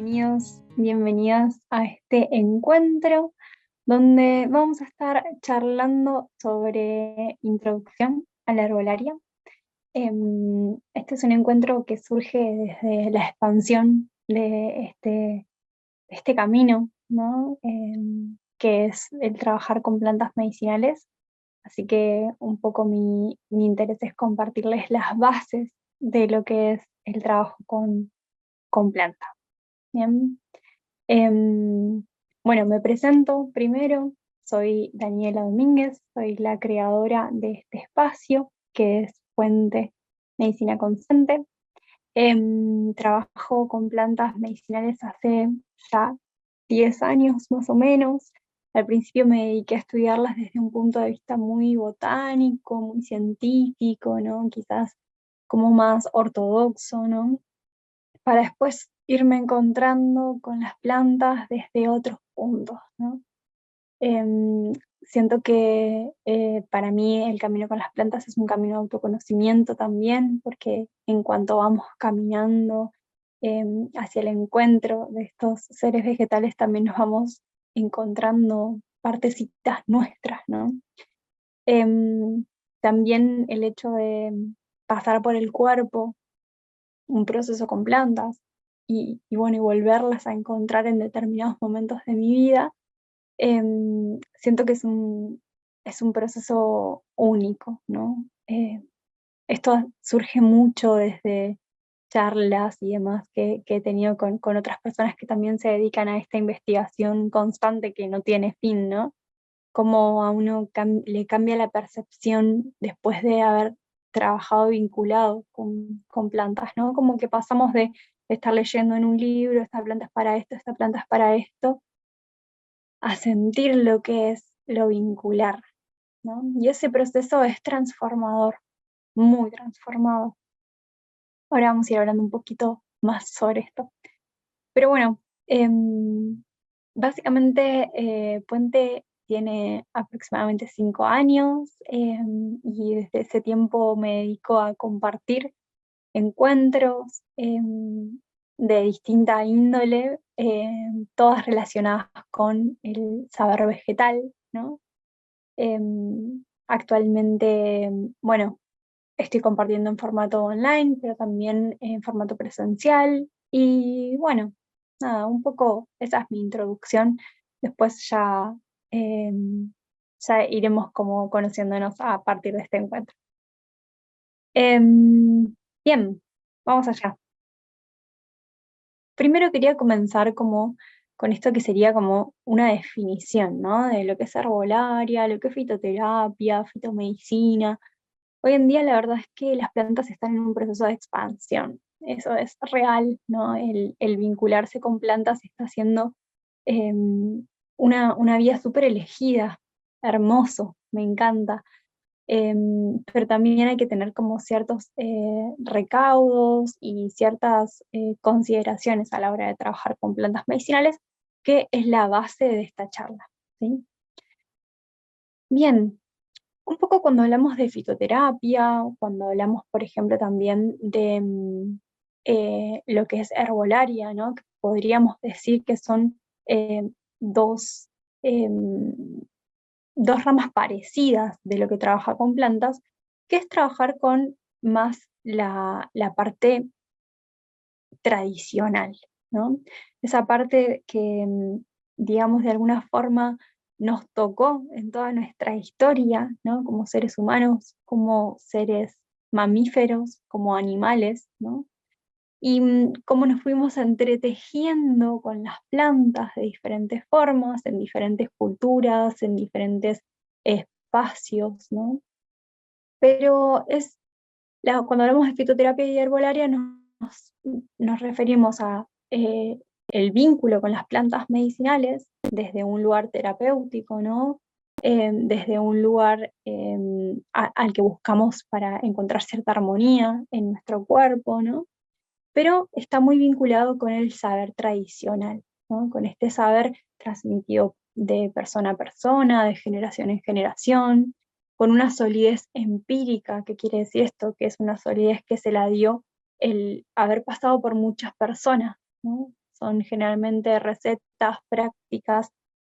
Bienvenidos, bienvenidas a este encuentro donde vamos a estar charlando sobre introducción a la herbolaria. Este es un encuentro que surge desde la expansión de este camino, ¿no? Que es el trabajar con plantas medicinales. Así que un poco mi interés es compartirles las bases de lo que es el trabajo con plantas. Bien. Em, bueno, me presento primero. Soy Daniela Domínguez, soy la creadora de este espacio que es Fuente Medicina Consciente. Trabajo con plantas medicinales hace ya 10 años más o menos. Al principio me dediqué a estudiarlas desde un punto de vista muy botánico, muy científico, ¿no? Quizás como más ortodoxo, ¿no? Para después irme encontrando con las plantas desde otros puntos, ¿no? Em, Siento que para mí el camino con las plantas es un camino de autoconocimiento también, porque en cuanto vamos caminando hacia el encuentro de estos seres vegetales, también nos vamos encontrando partecitas nuestras, ¿no? También el hecho de pasar por el cuerpo, un proceso con plantas y bueno, y volverlas a encontrar en determinados momentos de mi vida, siento que es un proceso único, ¿no? Esto surge mucho desde charlas y demás que he tenido con otras personas que también se dedican a esta investigación constante que no tiene fin, ¿no? Cómo a uno le cambia la percepción después de haber trabajado vinculado con plantas, ¿no? Como que pasamos de estar leyendo en un libro, esta planta es para esto, esta planta es para esto, a sentir lo que es lo vincular, ¿no? Y ese proceso es transformador, muy transformador. Ahora vamos a ir hablando un poquito más sobre esto. Pero bueno, básicamente Puente tiene aproximadamente 5 años y desde ese tiempo me dedico a compartir encuentros de distinta índole, todas relacionadas con el saber vegetal, ¿no? Actualmente, bueno, estoy compartiendo en formato online, pero también en formato presencial. Y bueno, nada, un poco esa es mi introducción. Después eh, ya iremos como conociéndonos a partir de este encuentro. Bien, vamos allá. Primero quería comenzar como con esto que sería como una definición, ¿no? De lo que es herbolaria, lo que es fitoterapia, fitomedicina. Hoy en día la verdad es que las plantas están en un proceso de expansión. Eso es real, ¿no? El vincularse con plantas está haciendo una vía súper elegida, hermoso, me encanta. Pero también hay que tener como ciertos recaudos y ciertas consideraciones a la hora de trabajar con plantas medicinales, que es la base de esta charla, ¿sí? Bien, un poco cuando hablamos de fitoterapia, cuando hablamos, por ejemplo, también de lo que es herbolaria, ¿no? Que podríamos decir que son eh, dos, em, dos ramas parecidas de lo que trabaja con plantas, que es trabajar con más la parte tradicional, ¿no? Esa parte que, digamos, de alguna forma nos tocó en toda nuestra historia, ¿no? Como seres humanos, como seres mamíferos, como animales, ¿no? Y cómo nos fuimos entretejiendo con las plantas de diferentes formas, en diferentes culturas, en diferentes espacios, ¿no? Pero cuando hablamos de fitoterapia y herbolaria nos referimos a el vínculo con las plantas medicinales desde un lugar terapéutico, ¿no? Desde un lugar al que buscamos para encontrar cierta armonía en nuestro cuerpo, ¿no? Pero está muy vinculado con el saber tradicional, ¿no? Con este saber transmitido de persona a persona, de generación en generación, con una solidez empírica. ¿Qué quiere decir esto? Que es una solidez que se la dio el haber pasado por muchas personas, ¿no? Son generalmente recetas, prácticas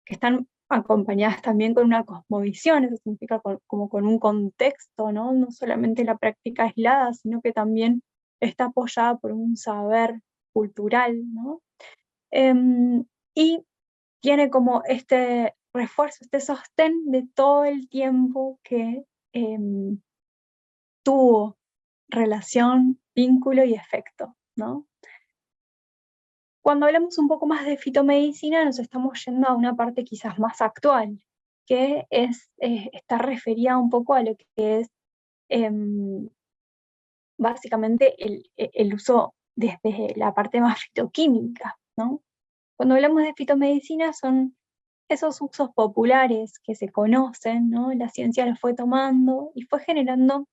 que están acompañadas también con una cosmovisión, eso significa como con un contexto, ¿no? No solamente la práctica aislada, sino que también está apoyada por un saber cultural, ¿no? Y tiene como este refuerzo, este sostén de todo el tiempo que tuvo relación, vínculo y efecto, ¿no? Cuando hablamos un poco más de fitomedicina, nos estamos yendo a una parte quizás más actual, que está referida un poco a lo que es básicamente el uso desde la parte más fitoquímica, ¿no? Cuando hablamos de fitomedicina son esos usos populares que se conocen, ¿no? La ciencia los fue tomando y fue generando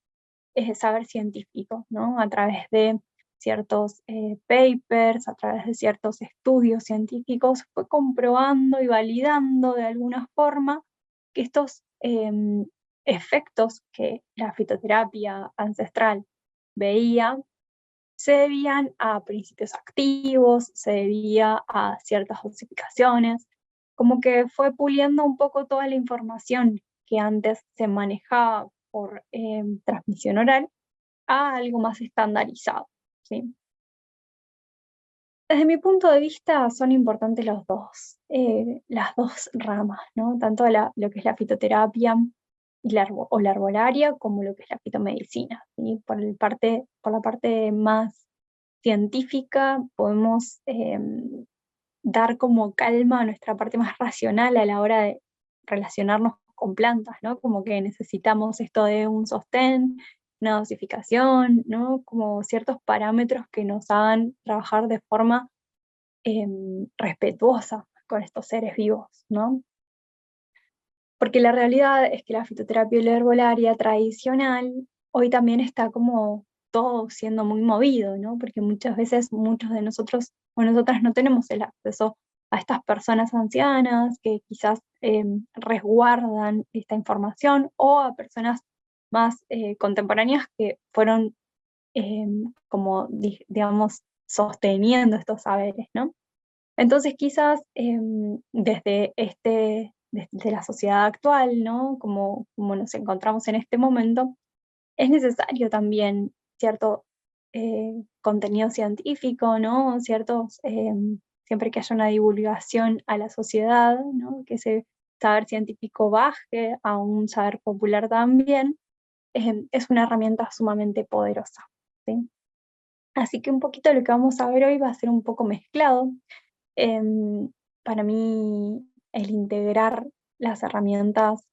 saber científico, ¿no? A través de ciertos papers, a través de ciertos estudios científicos, fue comprobando y validando de alguna forma que estos efectos que la fitoterapia ancestral veía se debían a principios activos, se debía a ciertas dosificaciones, como que fue puliendo un poco toda la información que antes se manejaba por transmisión oral a algo más estandarizado, ¿sí? Desde mi punto de vista son importantes las dos ramas, ¿no? Tanto lo que es la fitoterapia y o la herbolaria como lo que es la fitomedicina, ¿sí? Por la parte más científica podemos dar como calma a nuestra parte más racional a la hora de relacionarnos con plantas, ¿no? Como que necesitamos esto de un sostén, una dosificación, ¿no? Como ciertos parámetros que nos hagan trabajar de forma respetuosa con estos seres vivos, ¿no? Porque la realidad es que la fitoterapia y la herbolaria tradicional hoy también está como todo siendo muy movido, ¿no? Porque muchas veces muchos de nosotros o nosotras no tenemos el acceso a estas personas ancianas que quizás resguardan esta información o a personas más contemporáneas que fueron como, digamos, sosteniendo estos saberes, ¿no? Entonces quizás desde la sociedad actual, ¿no? Como nos encontramos en este momento, es necesario también cierto contenido científico, ¿no? Siempre que haya una divulgación a la sociedad, ¿no? Que ese saber científico baje a un saber popular también, es una herramienta sumamente poderosa, ¿sí? Así que un poquito lo que vamos a ver hoy va a ser un poco mezclado. Em, para mí, el integrar las herramientas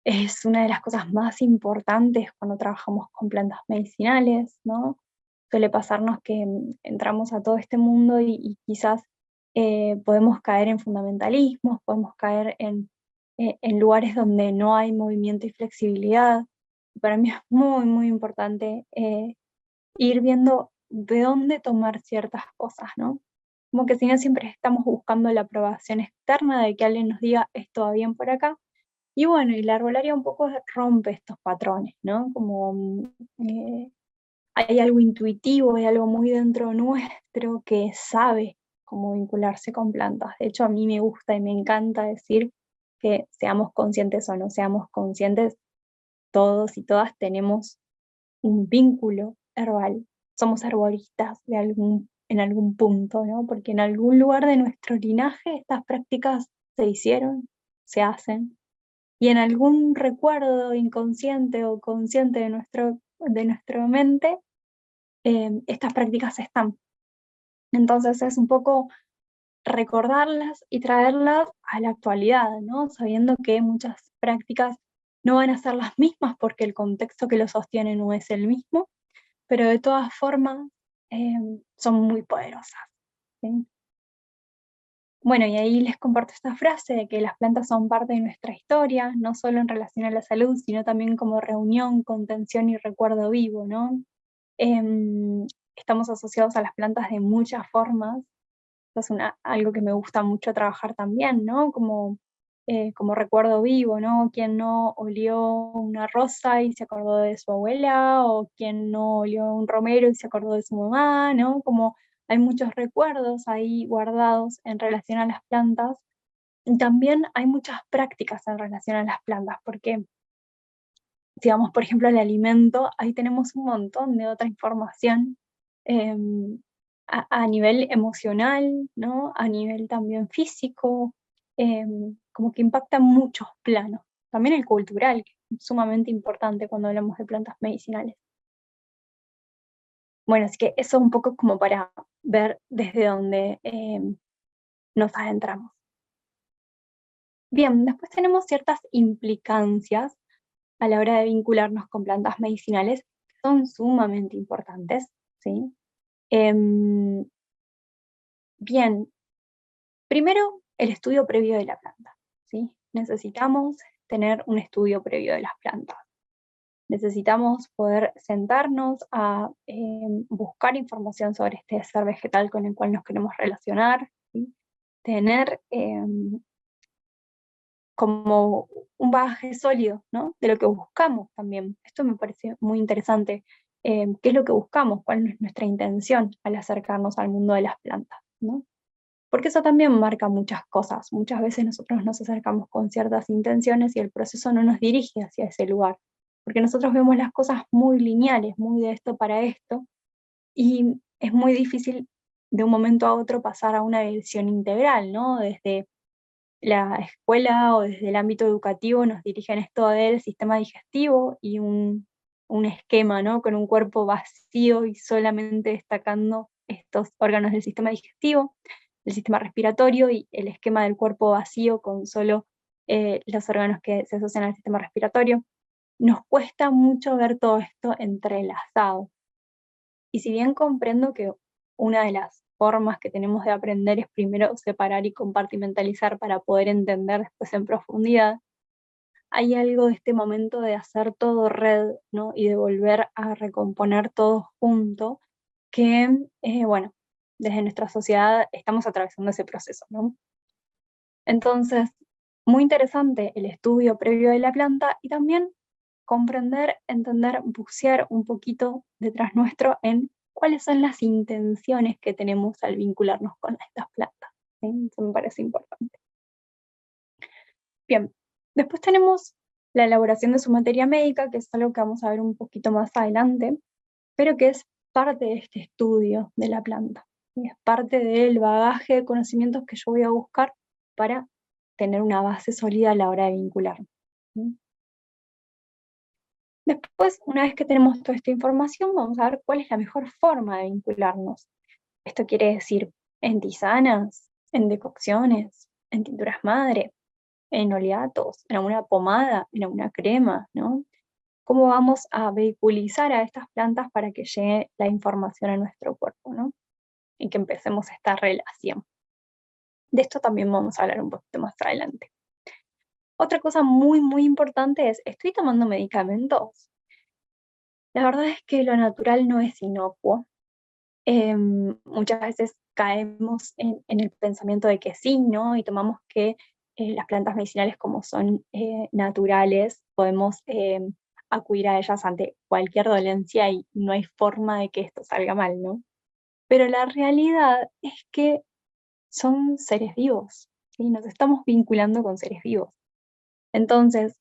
es una de las cosas más importantes cuando trabajamos con plantas medicinales, ¿no? Suele pasarnos que entramos a todo este mundo y quizás podemos caer en fundamentalismos, podemos caer en lugares donde no hay movimiento y flexibilidad. Para mí es muy, muy importante ir viendo de dónde tomar ciertas cosas, ¿no? Como que si no siempre estamos buscando la aprobación externa de que alguien nos diga esto va bien por acá. Y bueno, y la arbolaria un poco rompe estos patrones, ¿no? Como hay algo intuitivo, hay algo muy dentro nuestro que sabe cómo vincularse con plantas. De hecho, a mí me gusta y me encanta decir que seamos conscientes o no seamos conscientes, todos y todas tenemos un vínculo herbal. Somos herboristas en algún punto, ¿no? Porque en algún lugar de nuestro linaje estas prácticas se hicieron, se hacen, y en algún recuerdo inconsciente o consciente de nuestra mente, estas prácticas están. Entonces es un poco recordarlas y traerlas a la actualidad, ¿no? Sabiendo que muchas prácticas no van a ser las mismas porque el contexto que lo sostiene no es el mismo, pero de todas formas son muy poderosas, ¿sí? Bueno, y ahí les comparto esta frase de que las plantas son parte de nuestra historia, no solo en relación a la salud, sino también como reunión, contención y recuerdo vivo, ¿no? Em, Estamos asociados a las plantas de muchas formas. Esto es algo que me gusta mucho trabajar también, ¿no? Como recuerdo vivo, ¿no? Quien no olió una rosa y se acordó de su abuela, o quien no olió un romero y se acordó de su mamá, ¿no? Como hay muchos recuerdos ahí guardados en relación a las plantas, y también hay muchas prácticas en relación a las plantas, porque si vamos, por ejemplo, al alimento, ahí tenemos un montón de otra información em, a nivel emocional, ¿no? A nivel también físico, como que impacta muchos planos. También el cultural, que es sumamente importante cuando hablamos de plantas medicinales. Bueno, así que eso un poco como para ver desde dónde nos adentramos. Bien, después tenemos ciertas implicancias a la hora de vincularnos con plantas medicinales que son sumamente importantes, ¿sí? Em, bien, primero el estudio previo de la planta, ¿sí? Necesitamos tener un estudio previo de las plantas. Necesitamos poder sentarnos a buscar información sobre este ser vegetal con el cual nos queremos relacionar, ¿sí? Tener como un bagaje sólido, ¿no? De lo que buscamos también. Esto me parece muy interesante. ¿Qué es lo que buscamos? ¿Cuál es nuestra intención al acercarnos al mundo de las plantas, ¿no? Porque eso también marca muchas cosas. Muchas veces nosotros nos acercamos con ciertas intenciones y el proceso no nos dirige hacia ese lugar. Porque nosotros vemos las cosas muy lineales, muy de esto para esto, y es muy difícil de un momento a otro pasar a una visión integral, ¿no? Desde la escuela o desde el ámbito educativo nos dirigen esto del sistema digestivo y un esquema, ¿no? Con un cuerpo vacío y solamente destacando estos órganos del sistema digestivo, el sistema respiratorio y el esquema del cuerpo vacío con solo los órganos que se asocian al sistema respiratorio. Nos cuesta mucho ver todo esto entrelazado. Y si bien comprendo que una de las formas que tenemos de aprender es primero separar y compartimentalizar para poder entender después en profundidad, hay algo de este momento de hacer todo red, ¿no? Y de volver a recomponer todo junto, que, bueno, desde nuestra sociedad estamos atravesando ese proceso, ¿no? Entonces, muy interesante el estudio previo de la planta y también comprender, entender, bucear un poquito detrás nuestro en cuáles son las intenciones que tenemos al vincularnos con estas plantas, ¿sí? Eso me parece importante. Bien, después tenemos la elaboración de su materia médica, que es algo que vamos a ver un poquito más adelante, pero que es parte de este estudio de la planta. Y es parte del bagaje de conocimientos que yo voy a buscar para tener una base sólida a la hora de vincularme, ¿sí? Después, una vez que tenemos toda esta información, vamos a ver cuál es la mejor forma de vincularnos. Esto quiere decir en tisanas, en decocciones, en tinturas madre, en oleatos, en alguna pomada, en alguna crema, ¿no? ¿Cómo vamos a vehiculizar a estas plantas para que llegue la información a nuestro cuerpo, ¿no? Y que empecemos esta relación. De esto también vamos a hablar un poquito más adelante. Otra cosa muy, muy importante es, ¿estoy tomando medicamentos? La verdad es que lo natural no es inocuo. Muchas veces caemos en el pensamiento de que sí, ¿no? Y tomamos que las plantas medicinales, como son naturales, podemos acudir a ellas ante cualquier dolencia y no hay forma de que esto salga mal, ¿no? Pero la realidad es que son seres vivos, ¿sí? Nos estamos vinculando con seres vivos. Entonces,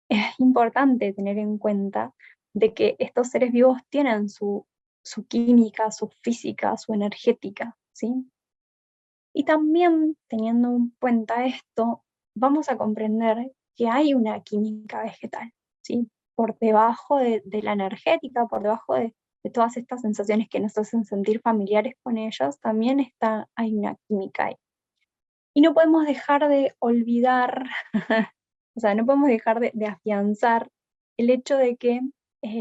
es importante tener en cuenta de que estos seres vivos tienen su química, su física, su energética, ¿sí? Y también teniendo en cuenta esto, vamos a comprender que hay una química vegetal, ¿sí? Por debajo de la energética, por debajo de todas estas sensaciones que nos hacen sentir familiares con ellos, también hay una química ahí. Y no podemos dejar de olvidar, o sea, no podemos dejar de afianzar el hecho de que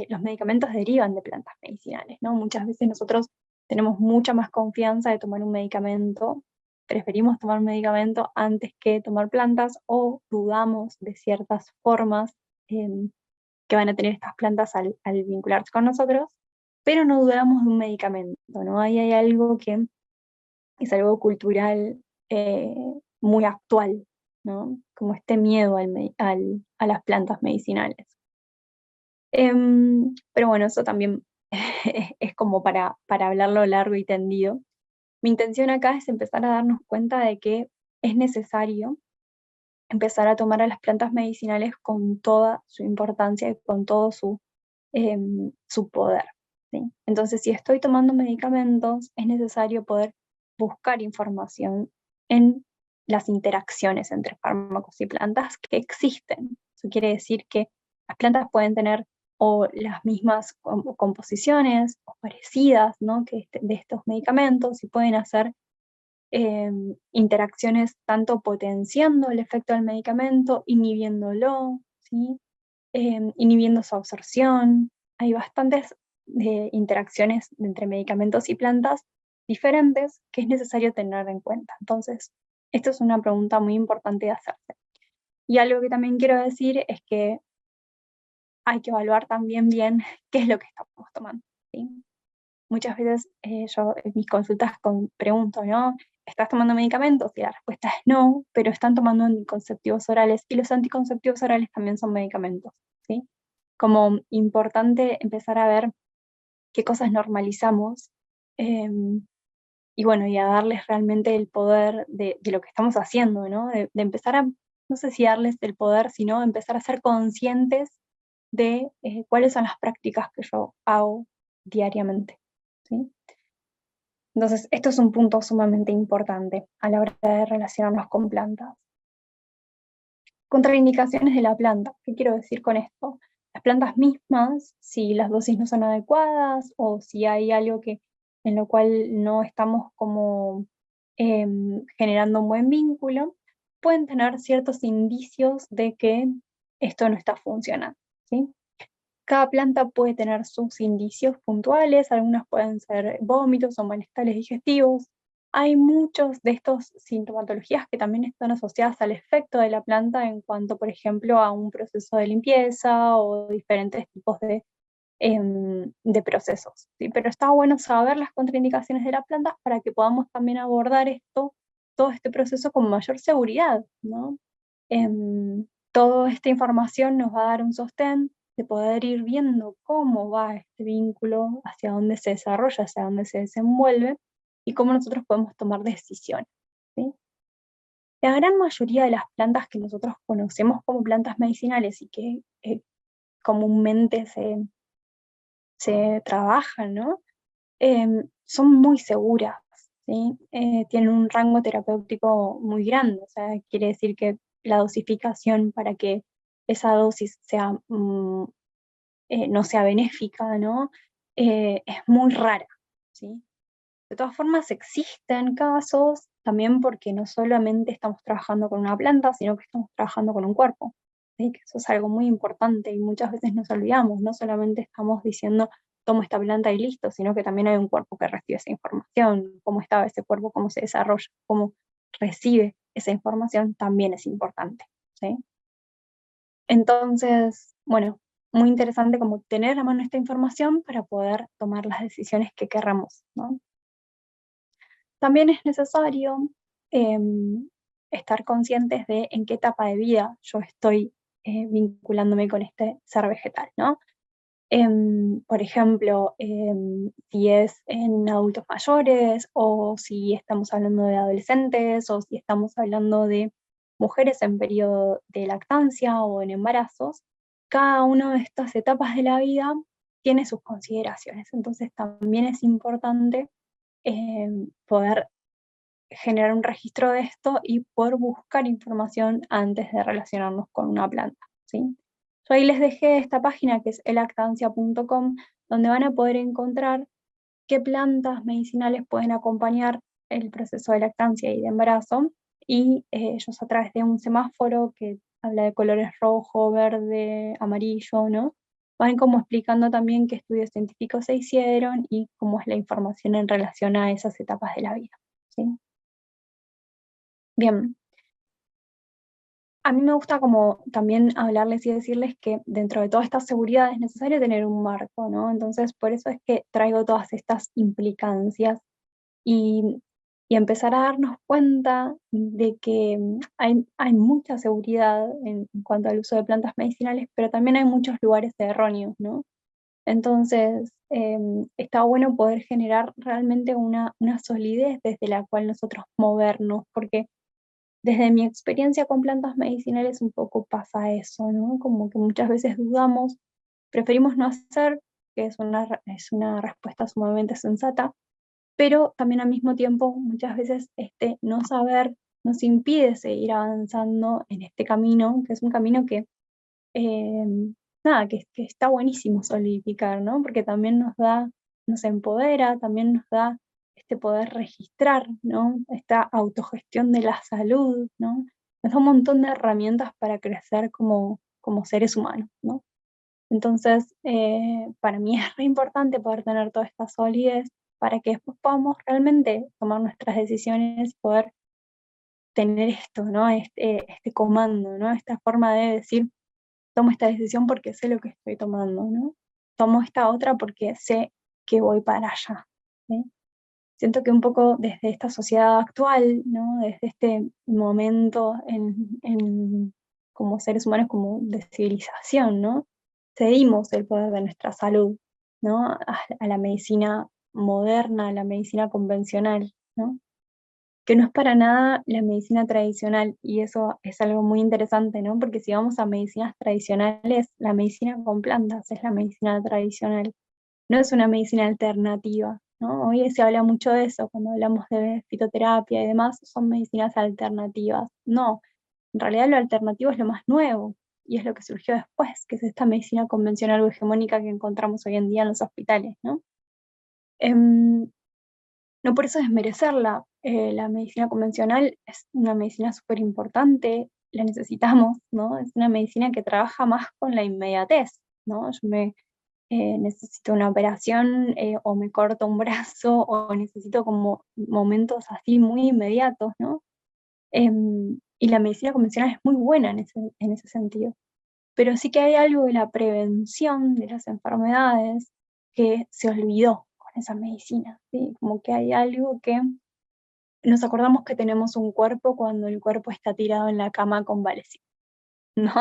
los medicamentos derivan de plantas medicinales, ¿no? Muchas veces nosotros tenemos mucha más confianza de tomar un medicamento, preferimos tomar un medicamento antes que tomar plantas o dudamos de ciertas formas que van a tener estas plantas al vincularse con nosotros, pero no dudamos de un medicamento, ¿no? Ahí hay algo que es algo cultural eh, muy actual, ¿no? Como este miedo a las plantas medicinales. Pero bueno, eso también es como para hablarlo largo y tendido. Mi intención acá es empezar a darnos cuenta de que es necesario empezar a tomar a las plantas medicinales con toda su importancia y con todo su poder, ¿sí? Entonces, si estoy tomando medicamentos, es necesario poder buscar información en las interacciones entre fármacos y plantas que existen. Eso quiere decir que las plantas pueden tener o las mismas composiciones o parecidas, ¿no?, de estos medicamentos, y pueden hacer interacciones tanto potenciando el efecto del medicamento, inhibiéndolo, ¿sí? Inhibiendo su absorción. Hay bastantes interacciones entre medicamentos y plantas diferentes que es necesario tener en cuenta. Entonces, esto es una pregunta muy importante de hacerse. Y algo que también quiero decir es que hay que evaluar también bien qué es lo que estamos tomando, ¿sí? Muchas veces yo en mis consultas pregunto, ¿no? ¿Estás tomando medicamentos? Y la respuesta es no, pero están tomando anticonceptivos orales, y los anticonceptivos orales también son medicamentos, ¿sí? Como importante empezar a ver qué cosas normalizamos, y bueno, y a darles realmente el poder de lo que estamos haciendo, ¿no? De empezar a, no sé si darles el poder, sino empezar a ser conscientes de cuáles son las prácticas que yo hago diariamente, ¿sí? Entonces, esto es un punto sumamente importante a la hora de relacionarnos con plantas. Contraindicaciones de la planta. ¿Qué quiero decir con esto? Las plantas mismas, si las dosis no son adecuadas o si hay algo en lo cual no estamos como generando un buen vínculo, pueden tener ciertos indicios de que esto no está funcionando, ¿sí? Cada planta puede tener sus indicios puntuales, algunas pueden ser vómitos o malestares digestivos. Hay muchos de estos sintomatologías que también están asociadas al efecto de la planta en cuanto, por ejemplo, a un proceso de limpieza o diferentes tipos de procesos, ¿sí? Pero está bueno saber las contraindicaciones de las plantas para que podamos también abordar todo este proceso con mayor seguridad, ¿no? Toda esta información nos va a dar un sostén de poder ir viendo cómo va este vínculo, hacia dónde se desarrolla, hacia dónde se desenvuelve y cómo nosotros podemos tomar decisiones, ¿sí? La gran mayoría de las plantas que nosotros conocemos como plantas medicinales y que comúnmente se trabajan, ¿no? Son muy seguras, ¿sí? Tienen un rango terapéutico muy grande, o sea, quiere decir que la dosificación para que esa dosis sea no sea benéfica, ¿no? Es muy rara, ¿sí? De todas formas, existen casos también porque no solamente estamos trabajando con una planta, sino que estamos trabajando con un cuerpo, ¿sí? Que eso es algo muy importante y muchas veces nos olvidamos, no solamente estamos diciendo tomo esta planta y listo, sino que también hay un cuerpo que recibe esa información, cómo estaba ese cuerpo, cómo se desarrolla, cómo recibe esa información, también es importante, ¿sí? Entonces, bueno, muy interesante como tener a mano esta información para poder tomar las decisiones que querramos, ¿no? También es necesario estar conscientes de en qué etapa de vida yo estoy vinculándome con este ser vegetal, ¿no? Por ejemplo, si es en adultos mayores o si estamos hablando de adolescentes o si estamos hablando de mujeres en periodo de lactancia o en embarazos, cada una de estas etapas de la vida tiene sus consideraciones. Entonces también es importante poder generar un registro de esto y poder buscar información antes de relacionarnos con una planta, ¿sí? Yo ahí les dejé esta página que es elactancia.com, donde van a poder encontrar qué plantas medicinales pueden acompañar el proceso de lactancia y de embarazo, y ellos a través de un semáforo que habla de colores rojo, verde, amarillo, ¿no? Van como explicando también qué estudios científicos se hicieron y cómo es la información en relación a esas etapas de la vida, ¿sí? Bien, a mí me gusta como también hablarles y decirles que dentro de toda esta seguridad es necesario tener un marco, ¿no? Entonces, por eso es que traigo todas estas implicancias y, y empezar a darnos cuenta de que hay mucha seguridad en cuanto al uso de plantas medicinales, pero también hay muchos lugares erróneos, ¿no? Entonces, está bueno poder generar realmente una solidez desde la cual nosotros movernos, porque desde mi experiencia con plantas medicinales un poco pasa eso, ¿no? Como que muchas veces dudamos, preferimos no hacer, que es una respuesta sumamente sensata, pero también al mismo tiempo muchas veces este no saber nos impide seguir avanzando en este camino, que es un camino que, eh, nada, que está buenísimo solidificar, ¿no? Porque también nos empodera, también nos da este poder registrar, ¿no? Esta autogestión de la salud, ¿no? Nos da un montón de herramientas para crecer como seres humanos, ¿no? Entonces, para mí es re importante poder tener toda esta solidez para que después podamos realmente tomar nuestras decisiones y poder tener esto, ¿no? Este comando, ¿no? Esta forma de decir, tomo esta decisión porque sé lo que estoy tomando, ¿no? Tomo esta otra porque sé que voy para allá, ¿sí? Siento que un poco desde esta sociedad actual, ¿no? Desde este momento como seres humanos, como de civilización, ¿no? Cedimos el poder de nuestra salud, ¿no? A la medicina moderna, a la medicina convencional, ¿no? Que no es para nada la medicina tradicional, y eso es algo muy interesante, ¿no? Porque si vamos a medicinas tradicionales, la medicina con plantas es la medicina tradicional, no es una medicina alternativa, ¿no? Hoy se habla mucho de eso, cuando hablamos de fitoterapia y demás, son medicinas alternativas. No, en realidad lo alternativo es lo más nuevo, y es lo que surgió después, que es esta medicina convencional o hegemónica que encontramos hoy en día en los hospitales, ¿no? Em, no por eso desmerecerla. La medicina convencional es una medicina súper importante, la necesitamos, ¿no? Es una medicina que trabaja más con la inmediatez, ¿no? Necesito una operación o me corto un brazo o necesito como momentos así muy inmediatos, ¿no? Y la medicina convencional es muy buena en ese sentido. Pero sí que hay algo de la prevención de las enfermedades que se olvidó con esa medicina, ¿sí? Como que hay algo que nos acordamos que tenemos un cuerpo cuando el cuerpo está tirado en la cama convaleciente, ¿no?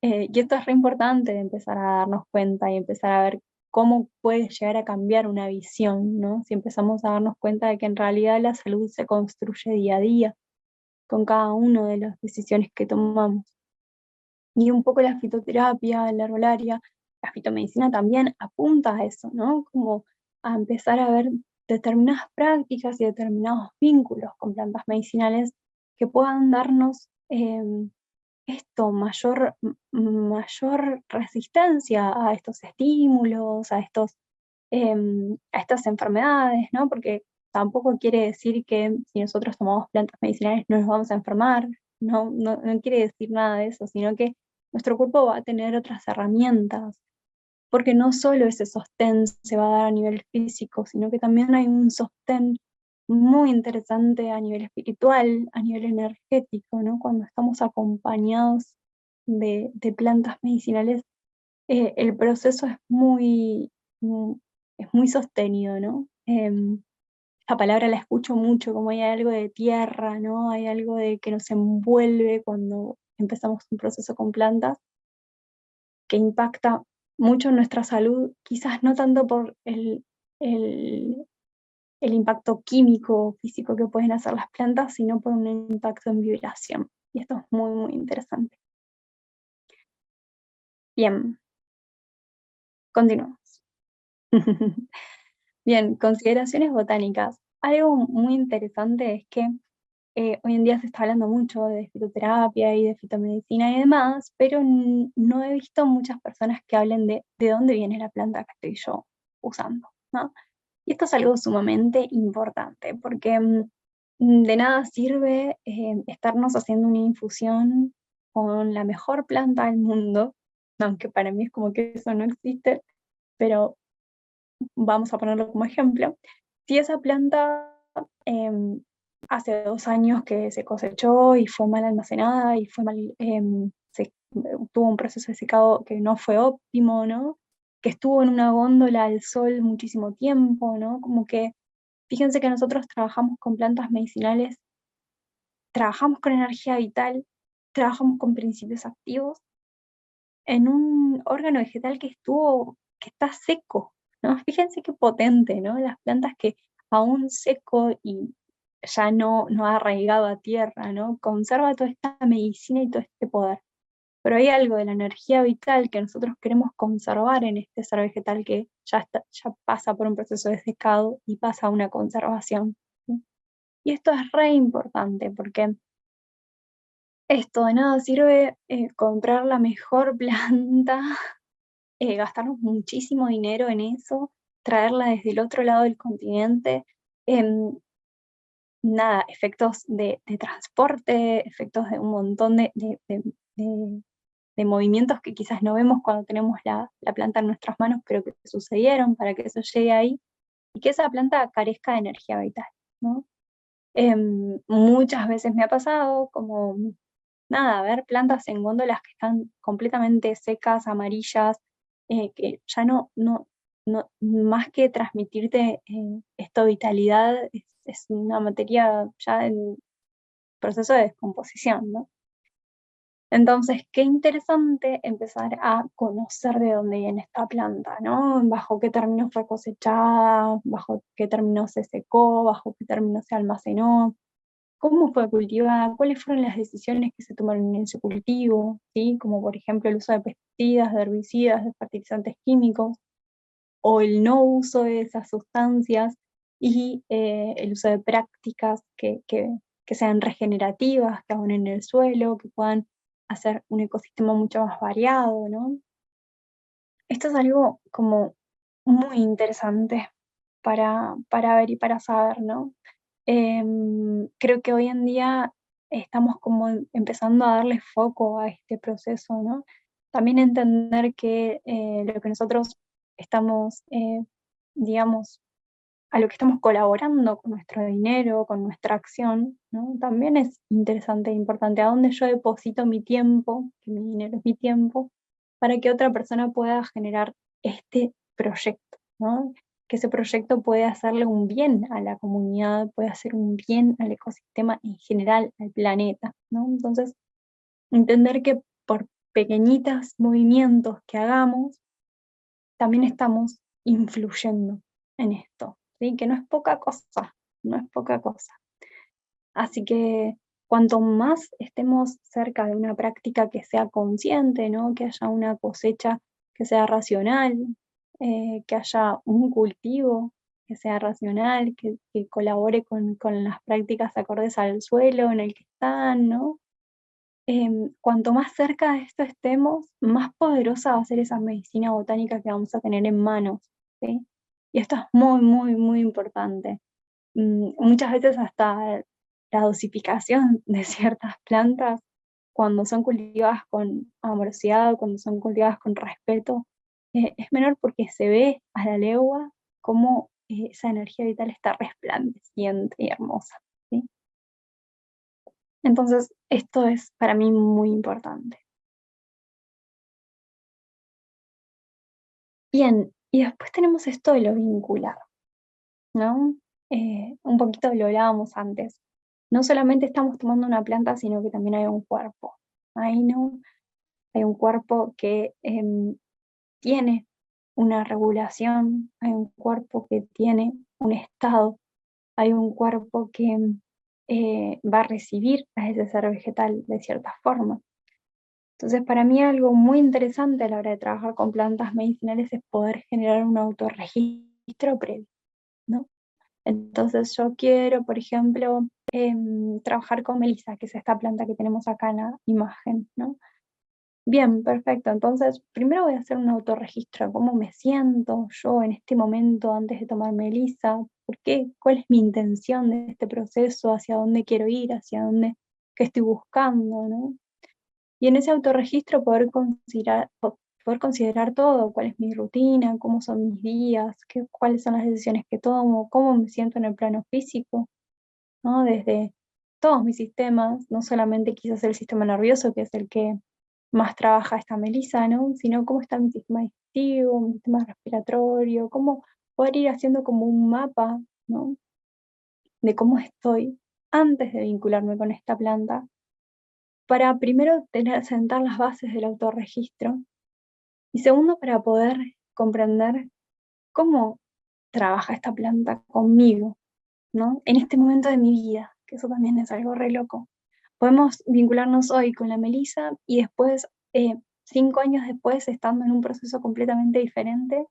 Y esto es re importante de empezar a darnos cuenta y empezar a ver cómo puede llegar a cambiar una visión, ¿no? Si empezamos a darnos cuenta de que en realidad la salud se construye día a día con cada una de las decisiones que tomamos. Y un poco la fitoterapia, la herbolaria, la fitomedicina también apunta a eso, ¿no? Como a empezar a ver determinadas prácticas y determinados vínculos con plantas medicinales que puedan darnos esto, mayor resistencia a estos estímulos, a estas enfermedades, ¿no? Porque tampoco quiere decir que si nosotros tomamos plantas medicinales no nos vamos a enfermar, no quiere decir nada de eso, sino que nuestro cuerpo va a tener otras herramientas, porque no solo ese sostén se va a dar a nivel físico, sino que también hay un sostén muy interesante a nivel espiritual, a nivel energético, ¿no? Cuando estamos acompañados de plantas medicinales, el proceso mm, es muy sostenido, ¿no? Esta palabra la escucho mucho, como hay algo de tierra, ¿no? Hay algo de que nos envuelve cuando empezamos un proceso con plantas que impacta mucho en nuestra salud, quizás no tanto por el, el impacto químico o físico que pueden hacer las plantas, sino por un impacto en vibración. Y esto es muy, muy interesante. Bien, continuamos. Bien, consideraciones botánicas. Algo muy interesante es que hoy en día se está hablando mucho de fitoterapia y de fitomedicina y demás, pero no he visto muchas personas que hablen de dónde viene la planta que estoy yo usando, ¿no? Y esto es algo sumamente importante, porque de nada sirve estarnos haciendo una infusión con la mejor planta del mundo, aunque para mí es como que eso no existe, pero vamos a ponerlo como ejemplo. Si esa planta em, hace 2 años que se cosechó y fue mal almacenada y fue mal, tuvo un proceso de secado que no fue óptimo, ¿no? Que estuvo en una góndola al sol muchísimo tiempo, ¿no? Como que, fíjense que nosotros trabajamos con plantas medicinales, trabajamos con energía vital, trabajamos con principios activos en un órgano vegetal que está seco, ¿no? Fíjense qué potente, ¿no? Las plantas que aún seco y ya no ha arraigado a tierra, ¿no? Conserva toda esta medicina y todo este poder. Pero hay algo de la energía vital que nosotros queremos conservar en este ser vegetal que ya pasa por un proceso de secado y pasa a una conservación, ¿sí? Y esto es re importante porque esto de nada sirve comprar la mejor planta, gastarnos muchísimo dinero en eso, traerla desde el otro lado del continente, em, nada, efectos de transporte, efectos de un montón de movimientos que quizás no vemos cuando tenemos la planta en nuestras manos, pero que sucedieron para que eso llegue ahí y que esa planta carezca de energía vital, ¿no? Muchas veces me ha pasado como, nada, ver plantas en góndolas que están completamente secas, amarillas, que ya más que transmitirte esto vitalidad, es una materia ya en proceso de descomposición, ¿no? Entonces, qué interesante empezar a conocer de dónde viene esta planta, ¿no? Bajo qué términos fue cosechada, bajo qué términos se secó, bajo qué términos se almacenó, cómo fue cultivada, cuáles fueron las decisiones que se tomaron en su cultivo, ¿sí? Como por ejemplo el uso de pesticidas, de herbicidas, de fertilizantes químicos, o el no uso de esas sustancias y el uso de prácticas que sean regenerativas, que abonen el suelo, que puedan hacer un ecosistema mucho más variado, ¿no? Esto es algo como muy interesante para ver y para saber, ¿no? Creo que hoy en día estamos como empezando a darle foco a este proceso, ¿no? También entender que lo que nosotros estamos, digamos, a lo que estamos colaborando con nuestro dinero, con nuestra acción, ¿no? También es interesante e importante. ¿A dónde yo deposito mi tiempo? Que mi dinero es mi tiempo, para que otra persona pueda generar este proyecto, ¿no? Que ese proyecto puede hacerle un bien a la comunidad, puede hacer un bien al ecosistema en general, al planeta, ¿no? Entonces, entender que por pequeñitos movimientos que hagamos, también estamos influyendo en esto, ¿sí? Que no es poca cosa, no es poca cosa. Así que cuanto más estemos cerca de una práctica que sea consciente, ¿no? Que haya una cosecha que sea racional, que haya un cultivo que sea racional, que colabore con las prácticas acordes al suelo en el que están, ¿no? Cuanto más cerca de esto estemos, más poderosa va a ser esa medicina botánica que vamos a tener en manos, ¿sí? Y esto es muy, muy, muy importante. Muchas veces hasta la dosificación de ciertas plantas, cuando son cultivadas con amorosidad, cuando son cultivadas con respeto, es menor porque se ve a la legua cómo esa energía vital está resplandeciente y hermosa, ¿sí? Entonces, esto es para mí muy importante. Bien, y después tenemos esto de lo vincular, ¿no? Un poquito lo hablábamos antes. No solamente estamos tomando una planta, sino que también hay un cuerpo. Ahí, ¿no? Hay un cuerpo que tiene una regulación, hay un cuerpo que tiene un estado, hay un cuerpo que va a recibir a ese ser vegetal de cierta forma. Entonces, para mí algo muy interesante a la hora de trabajar con plantas medicinales es poder generar un autorregistro previo, ¿no? Entonces, yo quiero, por ejemplo, trabajar con melisa, que es esta planta que tenemos acá en la imagen, ¿no? Bien, perfecto. Entonces, primero voy a hacer un autorregistro, cómo me siento yo en este momento antes de tomar melisa, por qué, cuál es mi intención de este proceso, hacia dónde quiero ir, hacia dónde, qué estoy buscando, ¿no? Y en ese autorregistro poder considerar todo, cuál es mi rutina, cómo son mis días, cuáles son las decisiones que tomo, cómo me siento en el plano físico, ¿no? Desde todos mis sistemas, no solamente quizás el sistema nervioso, que es el que más trabaja esta melisa, ¿no? Sino cómo está mi sistema digestivo, mi sistema respiratorio, cómo poder ir haciendo como un mapa, ¿no? De cómo estoy antes de vincularme con esta planta, para primero sentar las bases del autorregistro y segundo para poder comprender cómo trabaja esta planta conmigo, ¿no? En este momento de mi vida, que eso también es algo re loco. Podemos vincularnos hoy con la melisa y después, 5 años después, estando en un proceso completamente diferente,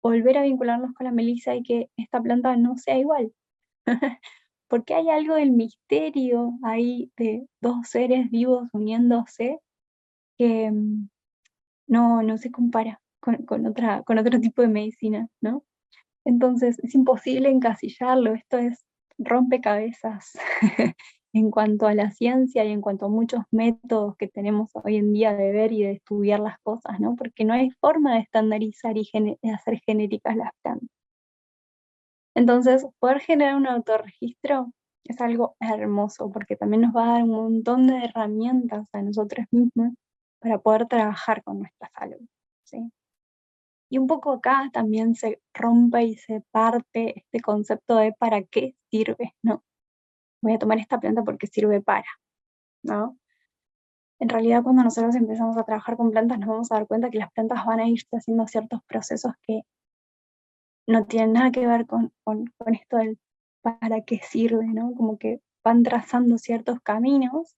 volver a vincularnos con la melisa y que esta planta no sea igual. Porque hay algo del misterio ahí de dos seres vivos uniéndose que no se compara con otro tipo de medicina, ¿no? Entonces es imposible encasillarlo, esto es rompecabezas en cuanto a la ciencia y en cuanto a muchos métodos que tenemos hoy en día de ver y de estudiar las cosas, ¿no? Porque no hay forma de estandarizar y hacer genéricas las plantas. Entonces, poder generar un autorregistro es algo hermoso porque también nos va a dar un montón de herramientas a nosotros mismos para poder trabajar con nuestra salud, ¿sí? Y un poco acá también se rompe y se parte este concepto de para qué sirve, ¿no? Voy a tomar esta planta porque sirve para, ¿no? En realidad, cuando nosotros empezamos a trabajar con plantas, nos vamos a dar cuenta que las plantas van a irse haciendo ciertos procesos que no tienen nada que ver con esto del para qué sirve, ¿no? Como que van trazando ciertos caminos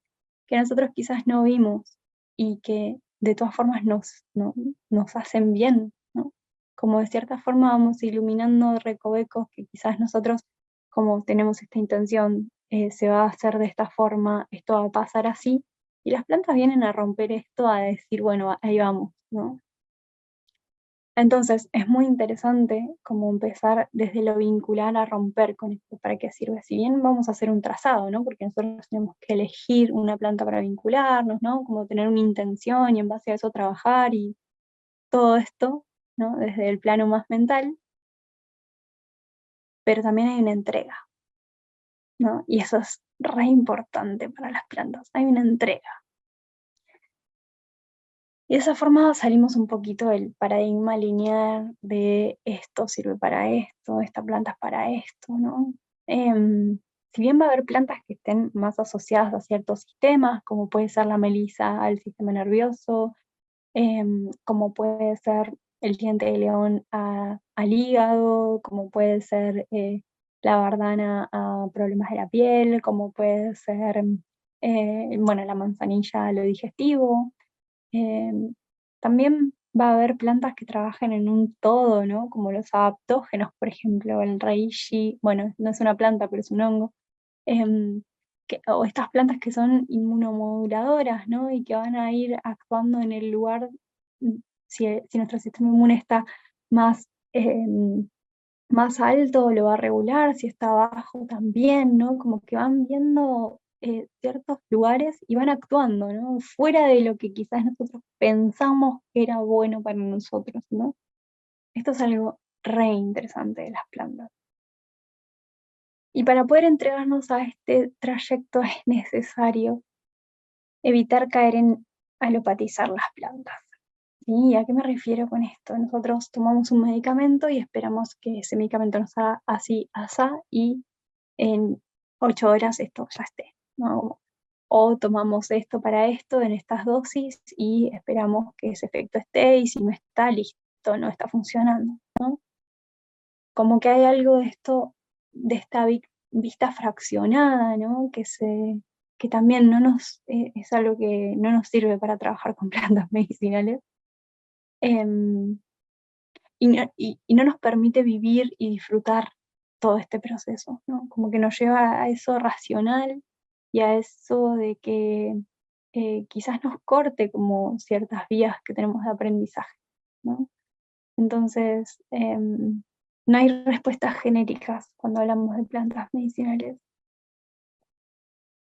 que nosotros quizás no vimos y que de todas formas nos hacen bien, ¿no? Como de cierta forma vamos iluminando recovecos que quizás nosotros, como tenemos esta intención, se va a hacer de esta forma, esto va a pasar así, y las plantas vienen a romper esto, a decir, bueno, ahí vamos, ¿no? Entonces, es muy interesante como empezar desde lo vincular a romper con esto, para qué sirve. Si bien vamos a hacer un trazado, ¿no? Porque nosotros tenemos que elegir una planta para vincularnos, ¿no? Como tener una intención y en base a eso trabajar y todo esto, ¿no? Desde el plano más mental, pero también hay una entrega, ¿no? Y eso es re importante para las plantas, hay una entrega. Y de esa forma salimos un poquito del paradigma lineal de esto sirve para esto, esta planta es para esto, ¿no? Si bien va a haber plantas que estén más asociadas a ciertos sistemas, como puede ser la melisa al sistema nervioso, como puede ser el diente de león al hígado, como puede ser la bardana a problemas de la piel, como puede ser, bueno, la manzanilla a lo digestivo. Em, También va a haber plantas que trabajen en un todo, ¿no? Como los adaptógenos, por ejemplo, el reishi, bueno, no es una planta, pero es un hongo, em, o estas plantas que son inmunomoduladoras, ¿no? Y que van a ir actuando en el lugar, mm, si nuestro sistema inmune está más, más alto, lo va a regular, si está bajo también, ¿no? Como que van viendo ciertos lugares y van actuando, ¿no? Fuera de lo que quizás nosotros pensamos que era bueno para nosotros, ¿no? Esto es algo re interesante de las plantas. Y para poder entregarnos a este trayecto es necesario evitar caer en alopatizar las plantas. ¿Sí? ¿A qué me refiero con esto? Nosotros tomamos un medicamento y esperamos que ese medicamento nos haga así, asá, y en 8 horas esto ya esté, ¿no? O tomamos esto para esto en estas dosis y esperamos que ese efecto esté y si no está, listo, no está funcionando, ¿no? Como que hay algo de esto, de esta vista fraccionada, ¿no? Que también es algo que no nos sirve para trabajar con plantas medicinales. em, y no nos permite vivir y disfrutar todo este proceso, ¿no? Como que nos lleva a eso racional y a eso de que quizás nos corte como ciertas vías que tenemos de aprendizaje, ¿no? Entonces, no hay respuestas genéricas cuando hablamos de plantas medicinales.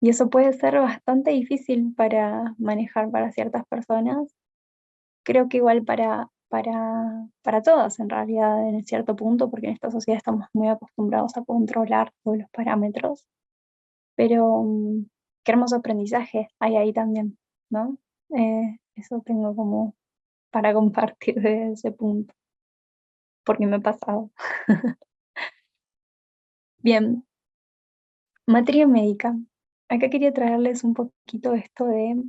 Y eso puede ser bastante difícil para manejar para ciertas personas. Creo que igual para todas, en realidad, en cierto punto, porque en esta sociedad estamos muy acostumbrados a controlar todos los parámetros, pero qué hermoso aprendizaje hay ahí también, ¿no? Eso tengo como para compartir de ese punto, porque me ha pasado. Bien, materia médica. Acá quería traerles un poquito esto de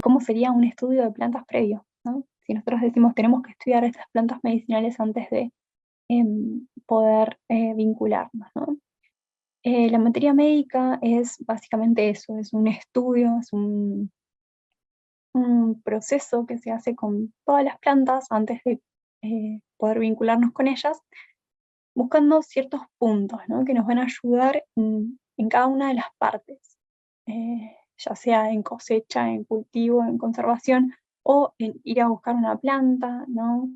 cómo sería un estudio de plantas previo, ¿no? Si nosotros decimos tenemos que estudiar estas plantas medicinales antes de poder vincularnos, ¿no? La materia médica es básicamente eso, es un estudio, es un proceso que se hace con todas las plantas antes de poder vincularnos con ellas, buscando ciertos puntos, ¿no? Que nos van a ayudar en cada una de las partes, ya sea en cosecha, en cultivo, en conservación, o en ir a buscar una planta, ¿no?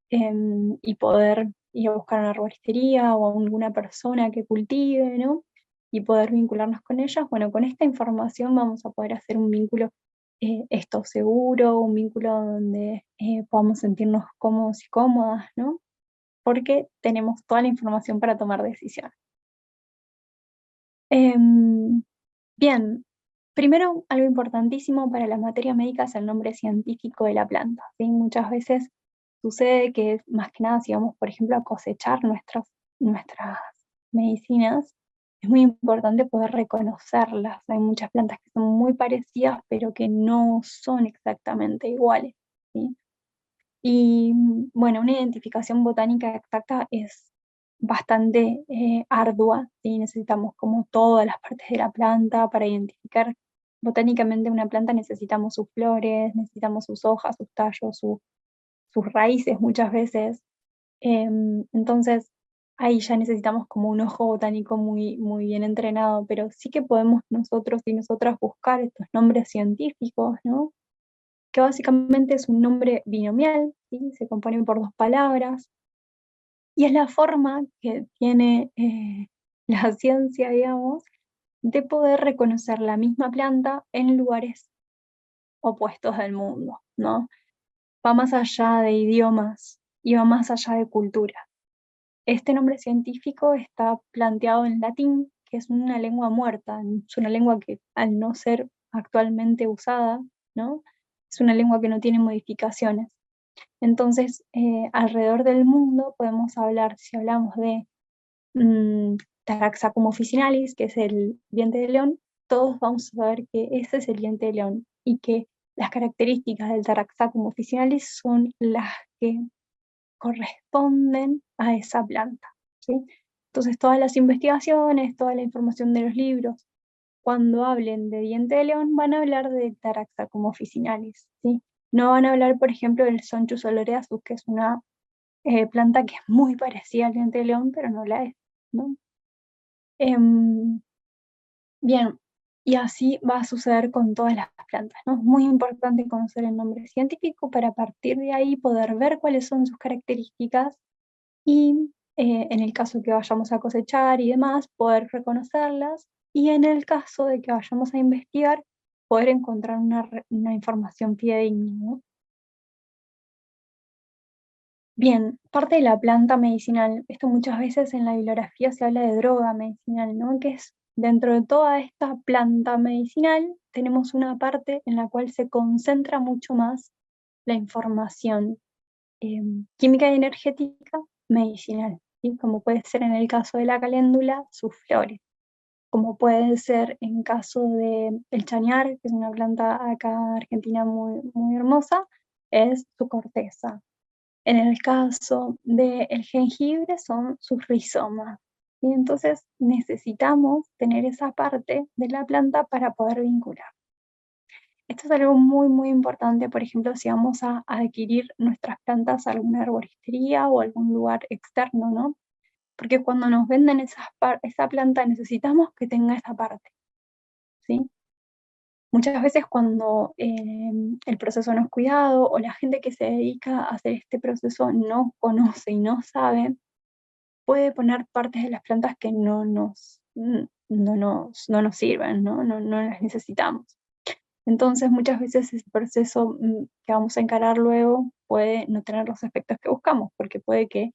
Y poder ir a buscar una arboristería o a alguna persona que cultive, ¿no? Y poder vincularnos con ellas. Bueno, con esta información vamos a poder hacer un vínculo esto seguro, un vínculo donde podamos sentirnos cómodos y cómodas, ¿no? Porque tenemos toda la información para tomar decisiones. Bien, primero, algo importantísimo para la materia médica es el nombre científico de la planta, ¿sí? Muchas veces sucede que, más que nada, si vamos, por ejemplo, a cosechar nuestras medicinas, es muy importante poder reconocerlas. Hay muchas plantas que son muy parecidas, pero que no son exactamente iguales, ¿sí? Y bueno, una identificación botánica exacta es bastante ardua, ¿sí? Necesitamos como todas las partes de la planta para identificar botánicamente una planta. Necesitamos sus flores, necesitamos sus hojas, sus tallos, sus raíces muchas veces. Entonces, ahí ya necesitamos como un ojo botánico muy, muy bien entrenado, pero sí que podemos nosotros y nosotras buscar estos nombres científicos, ¿no? Que básicamente es un nombre binomial, ¿sí? Se compone por dos palabras, y es la forma que tiene la ciencia, digamos, de poder reconocer la misma planta en lugares opuestos del mundo, ¿no? Va más allá de idiomas y va más allá de cultura. Este nombre científico está planteado en latín, que es una lengua muerta, es una lengua que al no ser actualmente usada, ¿no? Es una lengua que no tiene modificaciones. Entonces, alrededor del mundo podemos hablar, si hablamos de Taraxacum officinalis, que es el diente de león, todos vamos a saber que ese es el diente de león y que las características del Taraxacum officinalis son las que corresponden a esa planta, ¿sí? Entonces, todas las investigaciones, toda la información de los libros, cuando hablen de diente de león, van a hablar de Taraxacum officinalis, ¿sí? No van a hablar, por ejemplo, del Sonchus oloreasus, que es una planta que es muy parecida al diente de león, pero no la es, ¿no? Em, bien, y así va a suceder con todas las plantas, ¿no? Es muy importante conocer el nombre científico para a partir de ahí poder ver cuáles son sus características y en el caso que vayamos a cosechar y demás, poder reconocerlas y en el caso de que vayamos a investigar, poder encontrar una información fidedigna, ¿no? Bien, parte de la planta medicinal, esto muchas veces en la bibliografía se habla de droga medicinal, ¿no? Que es dentro de toda esta planta medicinal, tenemos una parte en la cual se concentra mucho más la información química y energética medicinal, ¿sí? Como puede ser en el caso de la caléndula, sus flores, como puede ser en caso de el chañar, que es una planta acá argentina muy, muy hermosa, es su corteza. En el caso del jengibre son sus rizomas. Y entonces necesitamos tener esa parte de la planta para poder vincular. Esto es algo muy, muy importante, por ejemplo, si vamos a adquirir nuestras plantas a alguna arboristería o algún lugar externo, ¿no? Porque cuando nos venden esa planta necesitamos que tenga esa parte, ¿sí? Muchas veces cuando el proceso no es cuidado o la gente que se dedica a hacer este proceso no conoce y no sabe, puede poner partes de las plantas que no nos sirven, ¿no? No las necesitamos. Entonces muchas veces ese proceso que vamos a encarar luego puede no tener los efectos que buscamos, porque puede que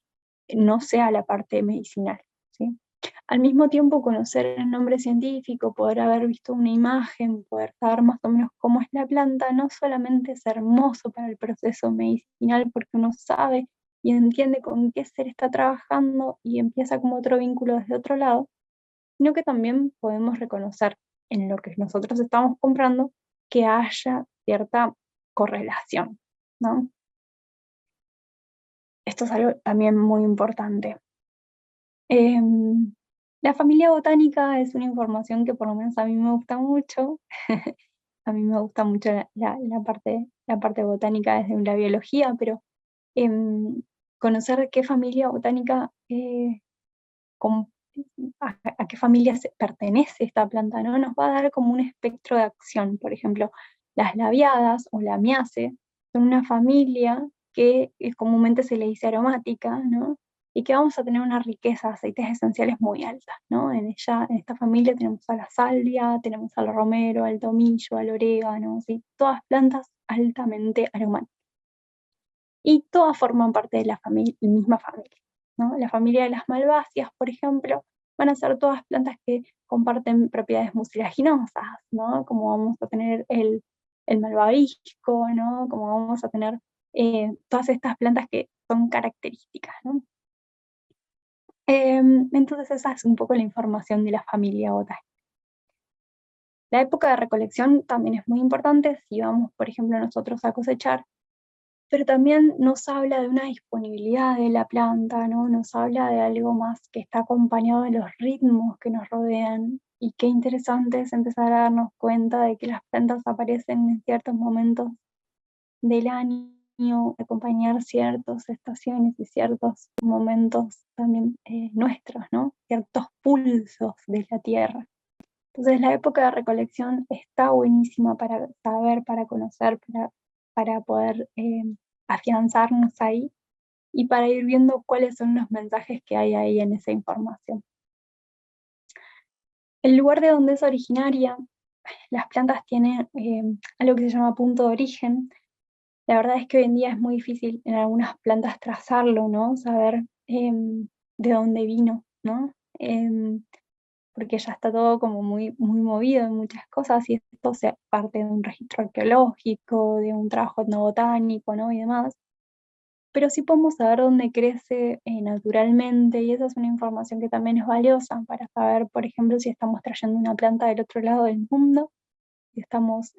no sea la parte medicinal, ¿sí? Al mismo tiempo, conocer el nombre científico, poder haber visto una imagen, poder saber más o menos cómo es la planta, no solamente es hermoso para el proceso medicinal porque uno sabe y entiende con qué ser está trabajando y empieza como otro vínculo desde otro lado, sino que también podemos reconocer en lo que nosotros estamos comprando que haya cierta correlación, ¿no? Esto es algo también muy importante. La familia botánica es una información que por lo menos a mí me gusta mucho. A mí me gusta mucho la parte botánica desde la biología, pero conocer qué familia botánica, com- a qué familia pertenece esta planta, ¿no? Nos va a dar como un espectro de acción. Por ejemplo, las labiadas o la miace son una familia que comúnmente se le dice aromática, ¿no? Y que vamos a tener una riqueza de aceites esenciales muy alta, ¿no? En esta familia tenemos a la salvia, tenemos al romero, al tomillo, al orégano, ¿sí? Todas plantas altamente aromáticas. Y todas forman parte de la misma familia, ¿no? La familia de las malváceas, por ejemplo, van a ser todas plantas que comparten propiedades mucilaginosas, ¿no? Como vamos a tener el malvavisco, ¿no? Como vamos a tener todas estas plantas que son características, ¿no? Entonces esa es un poco la información de la familia botánica. La época de recolección también es muy importante si vamos, por ejemplo, nosotros a cosechar, pero también nos habla de una disponibilidad de la planta, ¿no? Nos habla de algo más que está acompañado de los ritmos que nos rodean. Y qué interesante es empezar a darnos cuenta de que las plantas aparecen en ciertos momentos del año, acompañar ciertas estaciones y ciertos momentos también nuestros, ¿no? Ciertos pulsos de la tierra. Entonces la época de recolección está buenísima para saber, para conocer, para poder afianzarnos ahí y para ir viendo cuáles son los mensajes que hay ahí en esa información. El lugar de donde es originaria, las plantas tienen algo que se llama punto de origen. La verdad es que hoy en día es muy difícil en algunas plantas trazarlo, ¿no? Saber de dónde vino, ¿no? Porque ya está todo como muy, muy movido en muchas cosas y esto se parte de un registro arqueológico, de un trabajo etnobotánico, ¿no? Y demás. Pero sí podemos saber dónde crece naturalmente y esa es una información que también es valiosa para saber, por ejemplo, si estamos trayendo una planta del otro lado del mundo, si estamos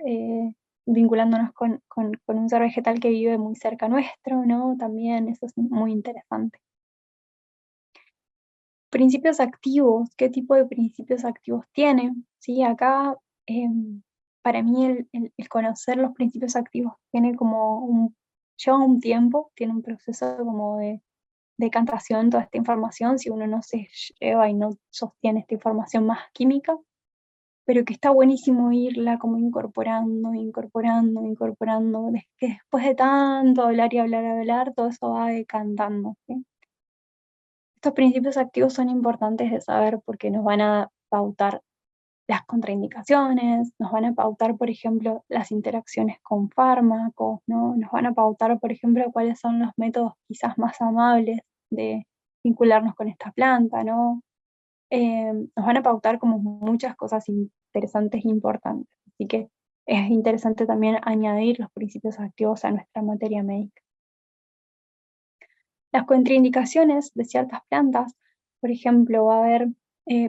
vinculándonos con un ser vegetal que vive muy cerca nuestro, ¿no? También eso es muy interesante. Principios activos, ¿qué tipo de principios activos tiene? ¿Sí? Acá, para mí, el conocer los principios activos tiene lleva un tiempo, tiene un proceso como de decantación toda esta información, si uno no se lleva y no sostiene esta información más química, pero que está buenísimo irla como incorporando, incorporando, incorporando, que después de tanto hablar y hablar y hablar, todo eso va decantando, ¿sí? Estos principios activos son importantes de saber porque nos van a pautar las contraindicaciones, nos van a pautar, por ejemplo, las interacciones con fármacos, ¿no? Nos van a pautar, por ejemplo, cuáles son los métodos quizás más amables de vincularnos con esta planta, ¿no? Nos van a pautar como muchas cosas interesantes e importantes. Así que es interesante también añadir los principios activos a nuestra materia médica. Las contraindicaciones de ciertas plantas, por ejemplo, va a haber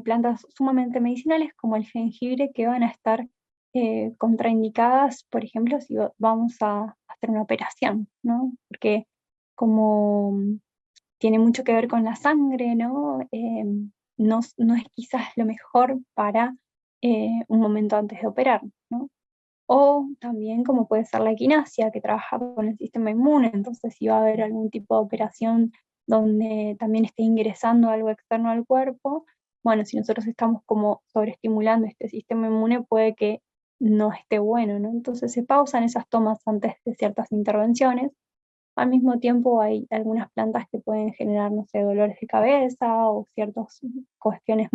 plantas sumamente medicinales como el jengibre que van a estar contraindicadas, por ejemplo, si vamos a hacer una operación, ¿no? Porque como tiene mucho que ver con la sangre, ¿no? No es quizás lo mejor para un momento antes de operar, ¿no? O también como puede ser la equinacia, que trabaja con el sistema inmune, entonces si va a haber algún tipo de operación donde también esté ingresando algo externo al cuerpo, bueno, si nosotros estamos como sobreestimulando este sistema inmune, puede que no esté bueno, ¿no? Entonces se pausan esas tomas antes de ciertas intervenciones. Al mismo tiempo hay algunas plantas que pueden generar, no sé, dolores de cabeza o ciertas cuestiones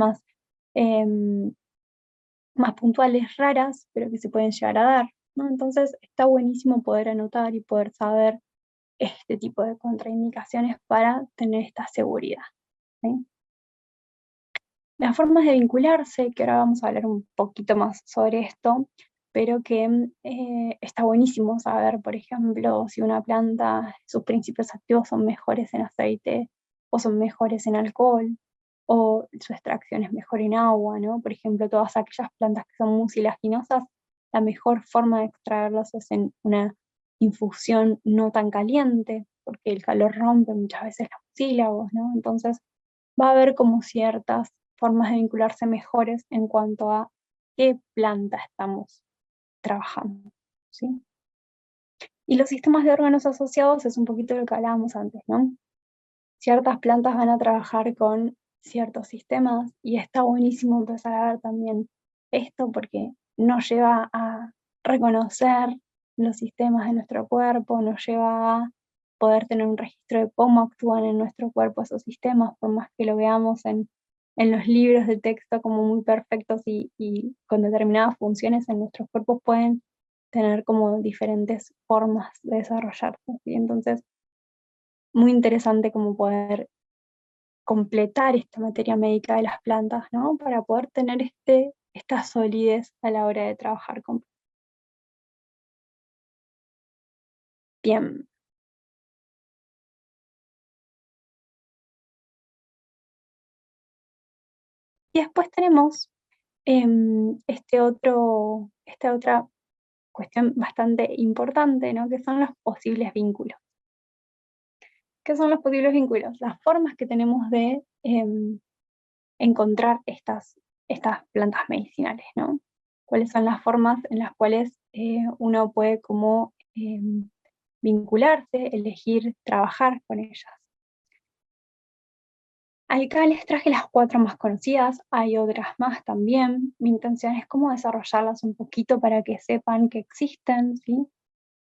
em, más puntuales, raras, pero que se pueden llegar a dar, ¿no? Entonces está buenísimo poder anotar y poder saber este tipo de contraindicaciones para tener esta seguridad, ¿sí? Las formas de vincularse, que ahora vamos a hablar un poquito más sobre esto, pero que está buenísimo saber, por ejemplo, si una planta, sus principios activos son mejores en aceite o son mejores en alcohol, o su extracción es mejor en agua, ¿no? Por ejemplo, todas aquellas plantas que son mucilaginosas, la mejor forma de extraerlas es en una infusión no tan caliente, porque el calor rompe muchas veces los mucílagos, ¿no? Entonces va a haber como ciertas formas de vincularse mejores en cuanto a qué planta estamos trabajando, ¿sí? Y los sistemas de órganos asociados es un poquito lo que hablábamos antes, ¿no? Ciertas plantas van a trabajar con ciertos sistemas y está buenísimo empezar a ver también esto porque nos lleva a reconocer los sistemas de nuestro cuerpo, nos lleva a poder tener un registro de cómo actúan en nuestro cuerpo esos sistemas, por más que lo veamos en los libros de texto como muy perfectos y con determinadas funciones en nuestros cuerpos pueden tener como diferentes formas de desarrollarse. Y entonces, muy interesante como poder completar esta materia médica de las plantas, ¿no? Para poder tener esta solidez a la hora de trabajar con. Bien. Y después tenemos esta otra cuestión bastante importante, ¿no? Que son los posibles vínculos. ¿Qué son los posibles vínculos? Las formas que tenemos de encontrar estas plantas medicinales, ¿no? ¿Cuáles son las formas en las cuales uno puede como vincularse, elegir trabajar con ellas? Acá les traje las 4 más conocidas, hay otras más también. Mi intención es como desarrollarlas un poquito para que sepan que existen, ¿sí?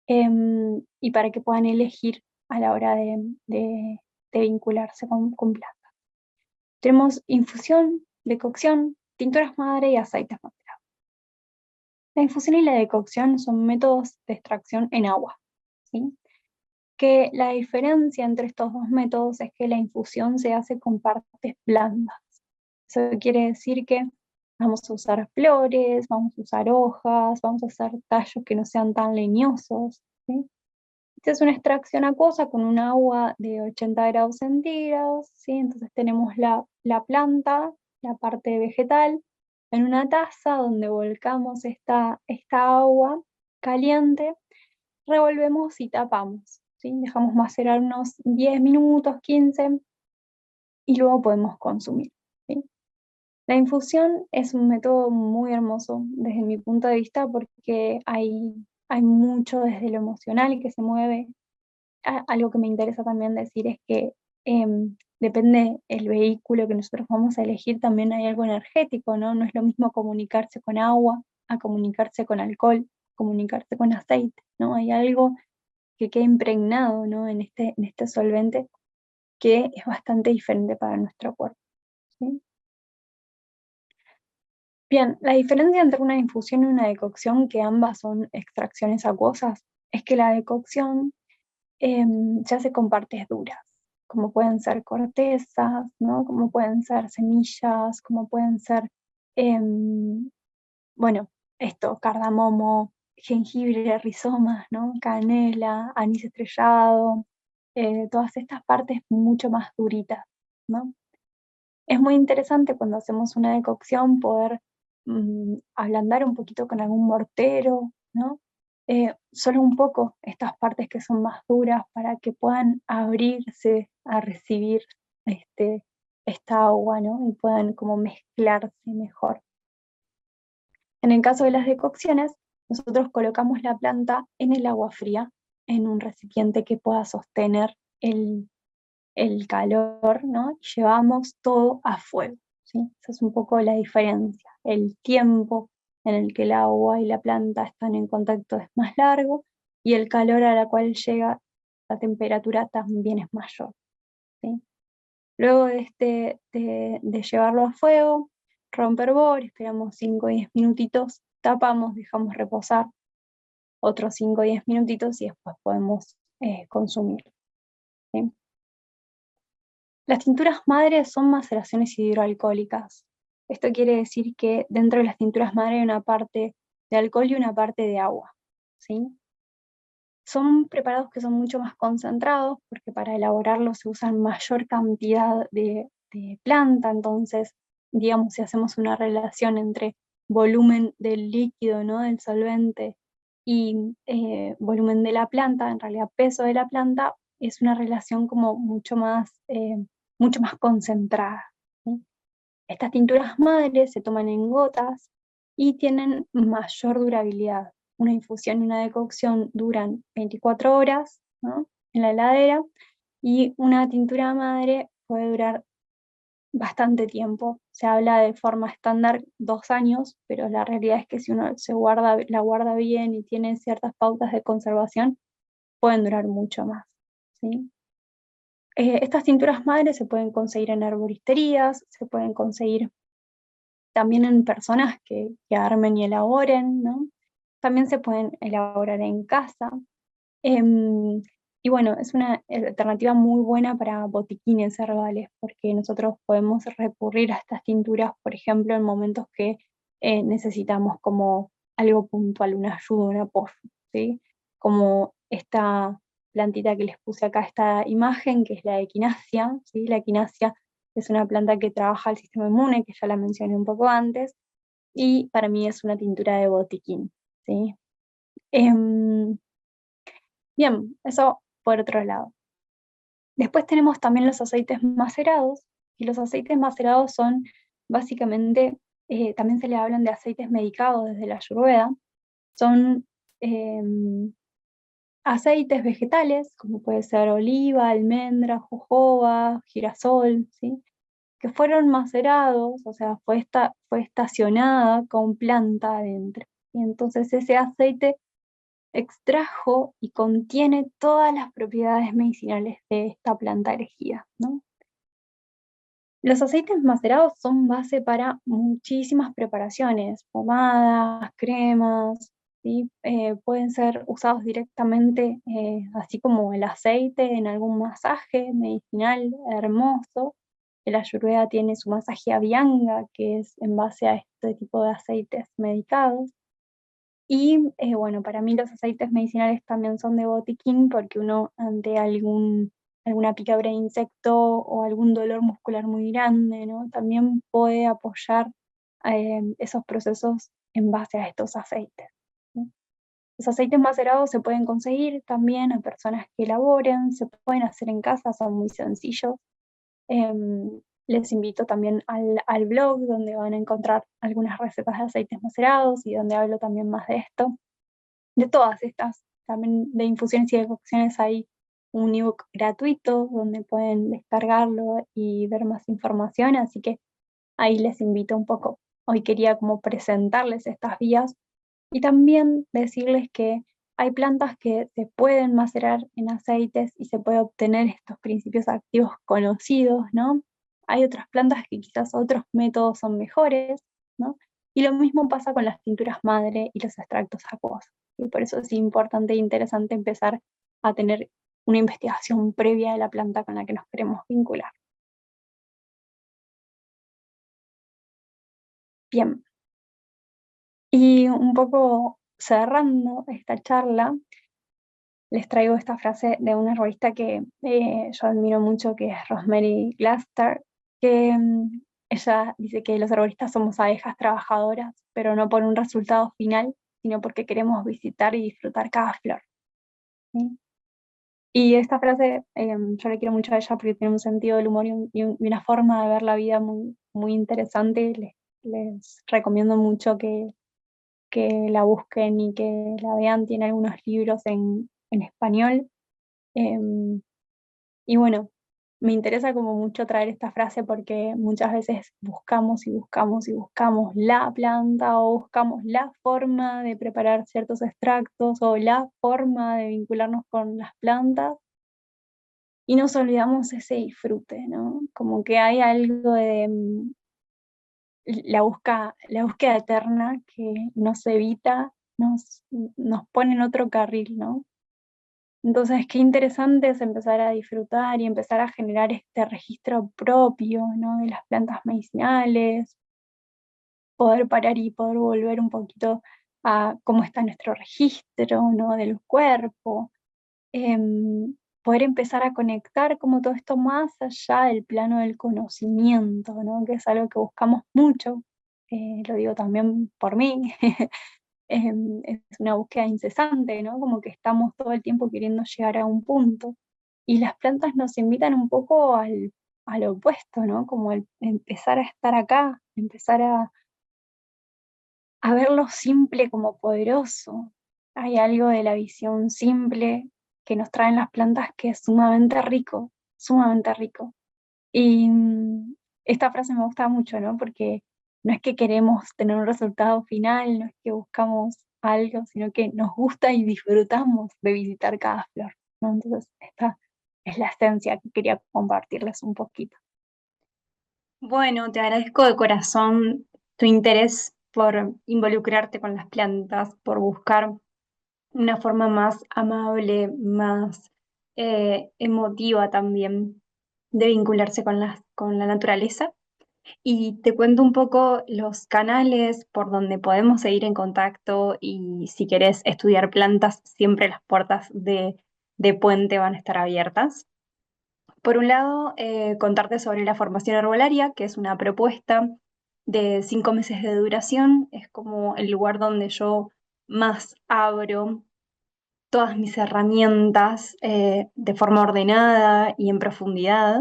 Y para que puedan elegir a la hora de vincularse con plantas. Tenemos infusión, decocción, tinturas madre y aceites madre. La infusión y la decocción son métodos de extracción en agua, ¿sí? Que la diferencia entre estos dos métodos es que la infusión se hace con partes blandas. Eso quiere decir que vamos a usar flores, vamos a usar hojas, vamos a usar tallos que no sean tan leñosos, ¿sí? Esta es una extracción acuosa con un agua de 80 grados centígrados, ¿sí? Entonces tenemos la planta, la parte vegetal, en una taza donde volcamos esta agua caliente, revolvemos y tapamos, ¿sí? Dejamos macerar unos 10 minutos, 15, y luego podemos consumir, ¿sí? La infusión es un método muy hermoso desde mi punto de vista porque hay mucho desde lo emocional que se mueve. Algo que me interesa también decir es que depende el vehículo que nosotros vamos a elegir, también hay algo energético, ¿no? No es lo mismo comunicarse con agua, a comunicarse con alcohol, comunicarse con aceite, ¿no? Hay algo que queda impregnado, ¿no? En este solvente que es bastante diferente para nuestro cuerpo, ¿sí? Bien, la diferencia entre una infusión y una decocción, que ambas son extracciones acuosas, es que la decocción se hace con partes duras, como pueden ser cortezas, ¿no? Como pueden ser semillas, como pueden ser, em, bueno, cardamomo, jengibre, rizomas, ¿no? Canela, anís estrellado, todas estas partes mucho más duritas, ¿no? Es muy interesante cuando hacemos una decocción poder ablandar un poquito con algún mortero, ¿no? Solo un poco estas partes que son más duras para que puedan abrirse a recibir esta agua, ¿no? Y puedan como mezclarse mejor. En el caso de las decocciones, nosotros colocamos la planta en el agua fría, en un recipiente que pueda sostener el calor, ¿no? Y llevamos todo a fuego, ¿sí? Esa es un poco la diferencia. El tiempo en el que el agua y la planta están en contacto es más largo y el calor a la cual llega la temperatura también es mayor, ¿sí? Luego de llevarlo a fuego, romper bor, esperamos 5 o 10 minutitos, tapamos, dejamos reposar otros 5 o 10 minutitos y después podemos consumir, ¿sí? Las tinturas madre son maceraciones hidroalcohólicas. Esto quiere decir que dentro de las tinturas madre hay una parte de alcohol y una parte de agua, ¿sí? Son preparados que son mucho más concentrados porque para elaborarlos se usa mayor cantidad de planta, entonces, digamos, si hacemos una relación entre volumen del líquido, ¿no? Del solvente y volumen de la planta, en realidad peso de la planta, es una relación como mucho más concentrada, ¿sí? Estas tinturas madres se toman en gotas y tienen mayor durabilidad. Una infusión y una decocción duran 24 horas, ¿no?, en la heladera, y una tintura madre puede durar bastante tiempo. Se habla de forma estándar 2 años, pero la realidad es que si uno la guarda bien y tiene ciertas pautas de conservación, pueden durar mucho más, ¿sí? Estas tinturas madres se pueden conseguir en herboristerías, se pueden conseguir también en personas que armen y elaboren, ¿no? También se pueden elaborar en casa. Em, y bueno, es una alternativa muy buena para botiquines herbales, porque nosotros podemos recurrir a estas tinturas, por ejemplo, en momentos que necesitamos como algo puntual, una ayuda, un apoyo, ¿sí? Como esta plantita que les puse acá, esta imagen, que es la equinacia, ¿sí? La equinacia es una planta que trabaja el sistema inmune, que ya la mencioné un poco antes, y para mí es una tintura de botiquín, ¿sí? Em, Bien, eso por otro lado. Después tenemos también los aceites macerados, y los aceites macerados son básicamente, también se le hablan de aceites medicados desde la Ayurveda, son em, aceites vegetales, como puede ser oliva, almendra, jojoba, girasol, ¿sí?, que fueron macerados, o sea, fue estacionada con planta adentro. Y entonces ese aceite extrajo y contiene todas las propiedades medicinales de esta planta elegida, ¿no? Los aceites macerados son base para muchísimas preparaciones, pomadas, cremas, ¿sí? Pueden ser usados directamente, así como el aceite, en algún masaje medicinal hermoso. El Ayurveda tiene su masaje Abhyanga, que es en base a este tipo de aceites medicados. Y bueno, para mí los aceites medicinales también son de botiquín, porque uno ante alguna picadura de insecto o algún dolor muscular muy grande, ¿no?, también puede apoyar esos procesos en base a estos aceites, ¿sí? Los aceites macerados se pueden conseguir también a personas que elaboren, se pueden hacer en casa, son muy sencillos. Les invito también al blog, donde van a encontrar algunas recetas de aceites macerados y donde hablo también más de esto. De todas estas, también de infusiones y decocciones, hay un ebook gratuito donde pueden descargarlo y ver más información, así que ahí les invito un poco. Hoy quería como presentarles estas vías y también decirles que hay plantas que se pueden macerar en aceites y se puede obtener estos principios activos conocidos, ¿no? Hay otras plantas que quizás otros métodos son mejores, ¿no? Y lo mismo pasa con las tinturas madre y los extractos acuosos. Y por eso es importante e interesante empezar a tener una investigación previa de la planta con la que nos queremos vincular. Bien, y un poco cerrando esta charla, les traigo esta frase de una herborista que yo admiro mucho, que es Rosemary Glaster, que ella dice que los herboristas somos abejas trabajadoras, pero no por un resultado final, sino porque queremos visitar y disfrutar cada flor, ¿sí? Y esta frase yo le quiero mucho a ella porque tiene un sentido del humor y una forma de ver la vida muy, muy interesante. Les recomiendo mucho que la busquen y que la vean. Tiene algunos libros en español. Em, y bueno, me interesa como mucho traer esta frase porque muchas veces buscamos y buscamos y buscamos la planta, o buscamos la forma de preparar ciertos extractos o la forma de vincularnos con las plantas, y nos olvidamos ese disfrute, ¿no? Como que hay algo de la búsqueda eterna que nos evita, nos pone en otro carril, ¿no? Entonces, qué interesante es empezar a disfrutar y empezar a generar este registro propio, ¿no?, de las plantas medicinales, poder parar y poder volver un poquito a cómo está nuestro registro, ¿no?, del cuerpo. Poder empezar a conectar como todo esto más allá del plano del conocimiento, ¿no?, que es algo que buscamos mucho. Lo digo también por mí. Es una búsqueda incesante, ¿no? Como que estamos todo el tiempo queriendo llegar a un punto. Y las plantas nos invitan un poco al opuesto, ¿no? Como el empezar a estar acá, empezar a ver lo simple como poderoso. Hay algo de la visión simple que nos traen las plantas que es sumamente rico, sumamente rico. Y esta frase me gusta mucho, ¿no? Porque no es que queremos tener un resultado final, no es que buscamos algo, sino que nos gusta y disfrutamos de visitar cada flor, ¿no? Entonces, esta es la esencia que quería compartirles un poquito. Bueno, te agradezco de corazón tu interés por involucrarte con las plantas, por buscar una forma más amable, más emotiva también de vincularse con la naturaleza. Y te cuento un poco los canales por donde podemos seguir en contacto y si querés estudiar plantas, siempre las puertas de Puente van a estar abiertas. Por un lado, contarte sobre la formación herbolaria, que es una propuesta de 5 meses de duración. Es como el lugar donde yo más abro todas mis herramientas de forma ordenada y en profundidad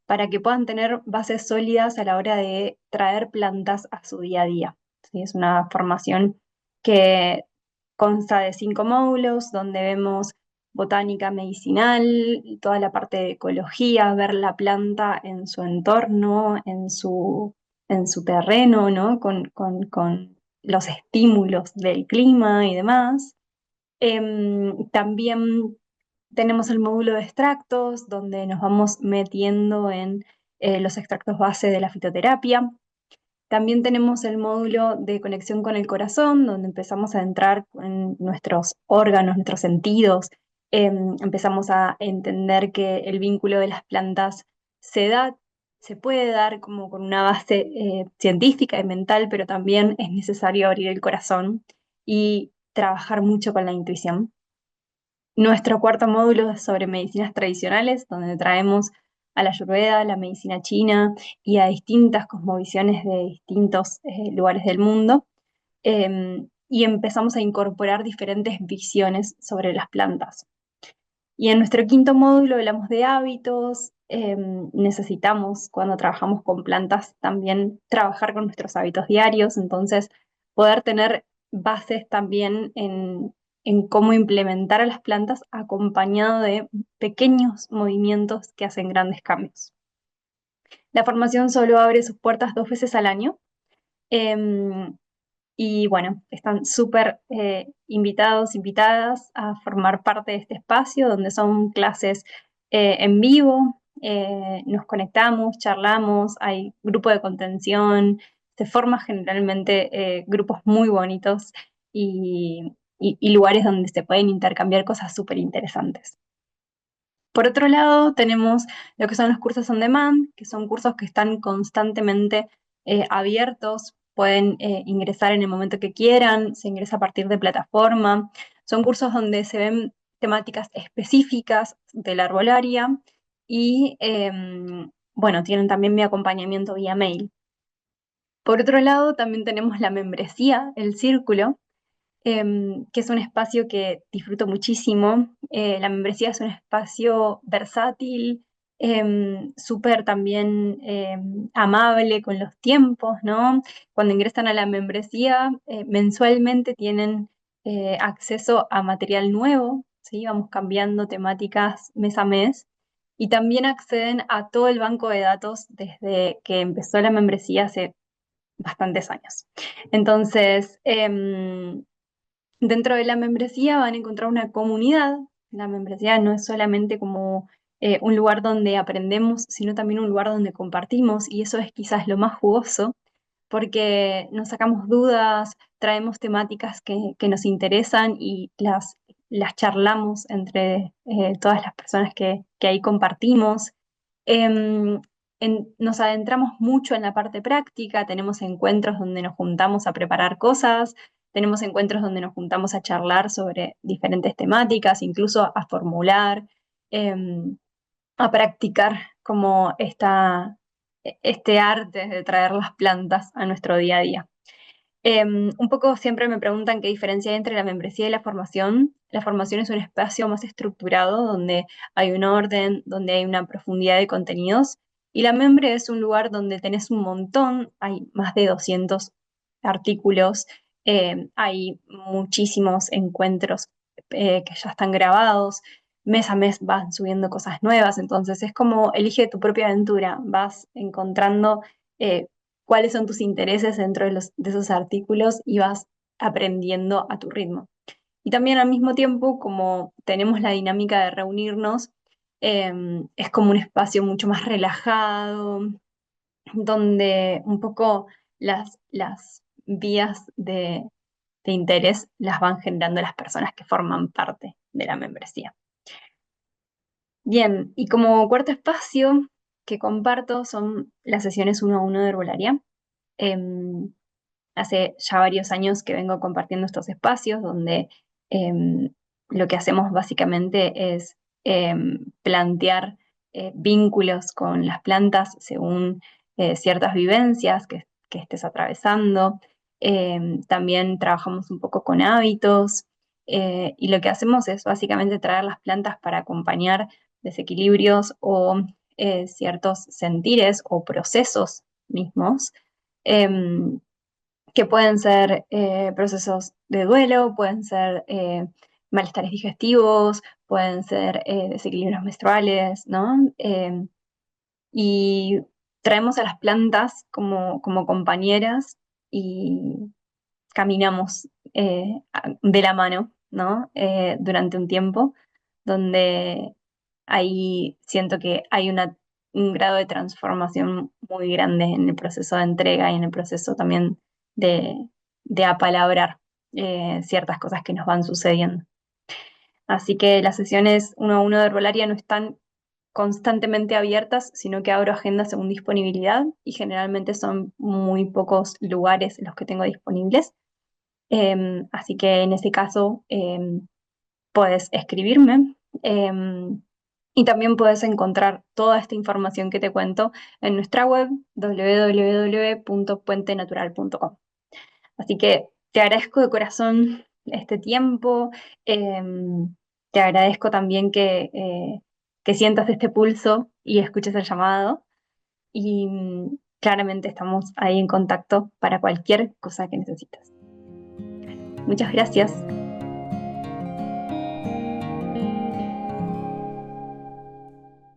para que puedan tener bases sólidas a la hora de traer plantas a su día a día. ¿Sí? Es una formación que consta de 5 módulos donde vemos botánica medicinal, toda la parte de ecología, ver la planta en su entorno, en su terreno, ¿no? Con los estímulos del clima y demás. También tenemos el módulo de extractos, donde nos vamos metiendo en los extractos base de la fitoterapia. También tenemos el módulo de conexión con el corazón, donde empezamos a entrar en nuestros órganos, nuestros sentidos. Empezamos a entender que el vínculo de las plantas se da, se puede dar como con una base científica y mental, pero también es necesario abrir el corazón y trabajar mucho con la intuición. Nuestro cuarto módulo es sobre medicinas tradicionales, donde traemos a la Ayurveda, la medicina china y a distintas cosmovisiones de distintos lugares del mundo. Y empezamos a incorporar diferentes visiones sobre las plantas. Y en nuestro quinto módulo hablamos de hábitos. Necesitamos, cuando trabajamos con plantas, también trabajar con nuestros hábitos diarios, entonces poder tener bases también en cómo implementar a las plantas acompañado de pequeños movimientos que hacen grandes cambios. La formación solo abre sus puertas 2 veces al año. em, y bueno, están súper invitados, invitadas a formar parte de este espacio donde son clases en vivo. Nos conectamos, charlamos, hay grupo de contención, se forman generalmente grupos muy bonitos y lugares donde se pueden intercambiar cosas súper interesantes. Por otro lado, tenemos lo que son los cursos on demand, que son cursos que están constantemente abiertos, pueden ingresar en el momento que quieran, se ingresa a partir de plataforma. Son cursos donde se ven temáticas específicas de la herbolaria y, bueno, tienen también mi acompañamiento vía mail. Por otro lado, también tenemos la membresía, el círculo, que es un espacio que disfruto muchísimo. La membresía es un espacio versátil, súper también amable con los tiempos, ¿no? Cuando ingresan a la membresía, mensualmente tienen acceso a material nuevo, ¿sí? Vamos cambiando temáticas mes a mes. Y también acceden a todo el banco de datos desde que empezó la membresía hace bastantes años. Entonces, dentro de la membresía van a encontrar una comunidad. La membresía no es solamente como un lugar donde aprendemos, sino también un lugar donde compartimos, y eso es quizás lo más jugoso, porque nos sacamos dudas, traemos temáticas que nos interesan y las charlamos entre todas las personas que ahí compartimos. Em, Nos adentramos mucho en la parte práctica, tenemos encuentros donde nos juntamos a preparar cosas, tenemos encuentros donde nos juntamos a charlar sobre diferentes temáticas, incluso a formular, em, a practicar como este arte de traer las plantas a nuestro día a día. Un poco siempre me preguntan qué diferencia hay entre la membresía y la formación. La formación es un espacio más estructurado donde hay un orden, donde hay una profundidad de contenidos. Y la membre es un lugar donde tenés un montón, hay más de 200 artículos, hay muchísimos encuentros que ya están grabados, mes a mes van subiendo cosas nuevas, entonces es como elige tu propia aventura, vas encontrando eh, cuáles son tus intereses dentro de esos artículos y vas aprendiendo a tu ritmo. Y también al mismo tiempo, como tenemos la dinámica de reunirnos, es como un espacio mucho más relajado, donde un poco las vías de interés las van generando las personas que forman parte de la membresía. Bien, y como cuarto espacio que comparto son las sesiones uno a uno de herbolaria. Em, Hace ya varios años que vengo compartiendo estos espacios donde em, lo que hacemos básicamente es plantear vínculos con las plantas según ciertas vivencias que estés atravesando. También trabajamos un poco con hábitos y lo que hacemos es básicamente traer las plantas para acompañar desequilibrios o ciertos sentires o procesos mismos. Em, que pueden ser procesos de duelo, pueden ser malestares digestivos, pueden ser desequilibrios menstruales, ¿no? Y traemos a las plantas como compañeras y caminamos de la mano, ¿no? Durante un tiempo, donde ahí siento que hay un grado de transformación muy grande en el proceso de entrega y en el proceso también de apalabrar ciertas cosas que nos van sucediendo. Así que las sesiones uno a uno de herbolaria no están constantemente abiertas, sino que abro agendas según disponibilidad y generalmente son muy pocos lugares los que tengo disponibles. Así que en ese caso puedes escribirme y también puedes encontrar toda esta información que te cuento en nuestra web www.puentenatural.com. Así que te agradezco de corazón este tiempo, te agradezco también que sientas este pulso y escuches el llamado y claramente estamos ahí en contacto para cualquier cosa que necesites. Muchas gracias.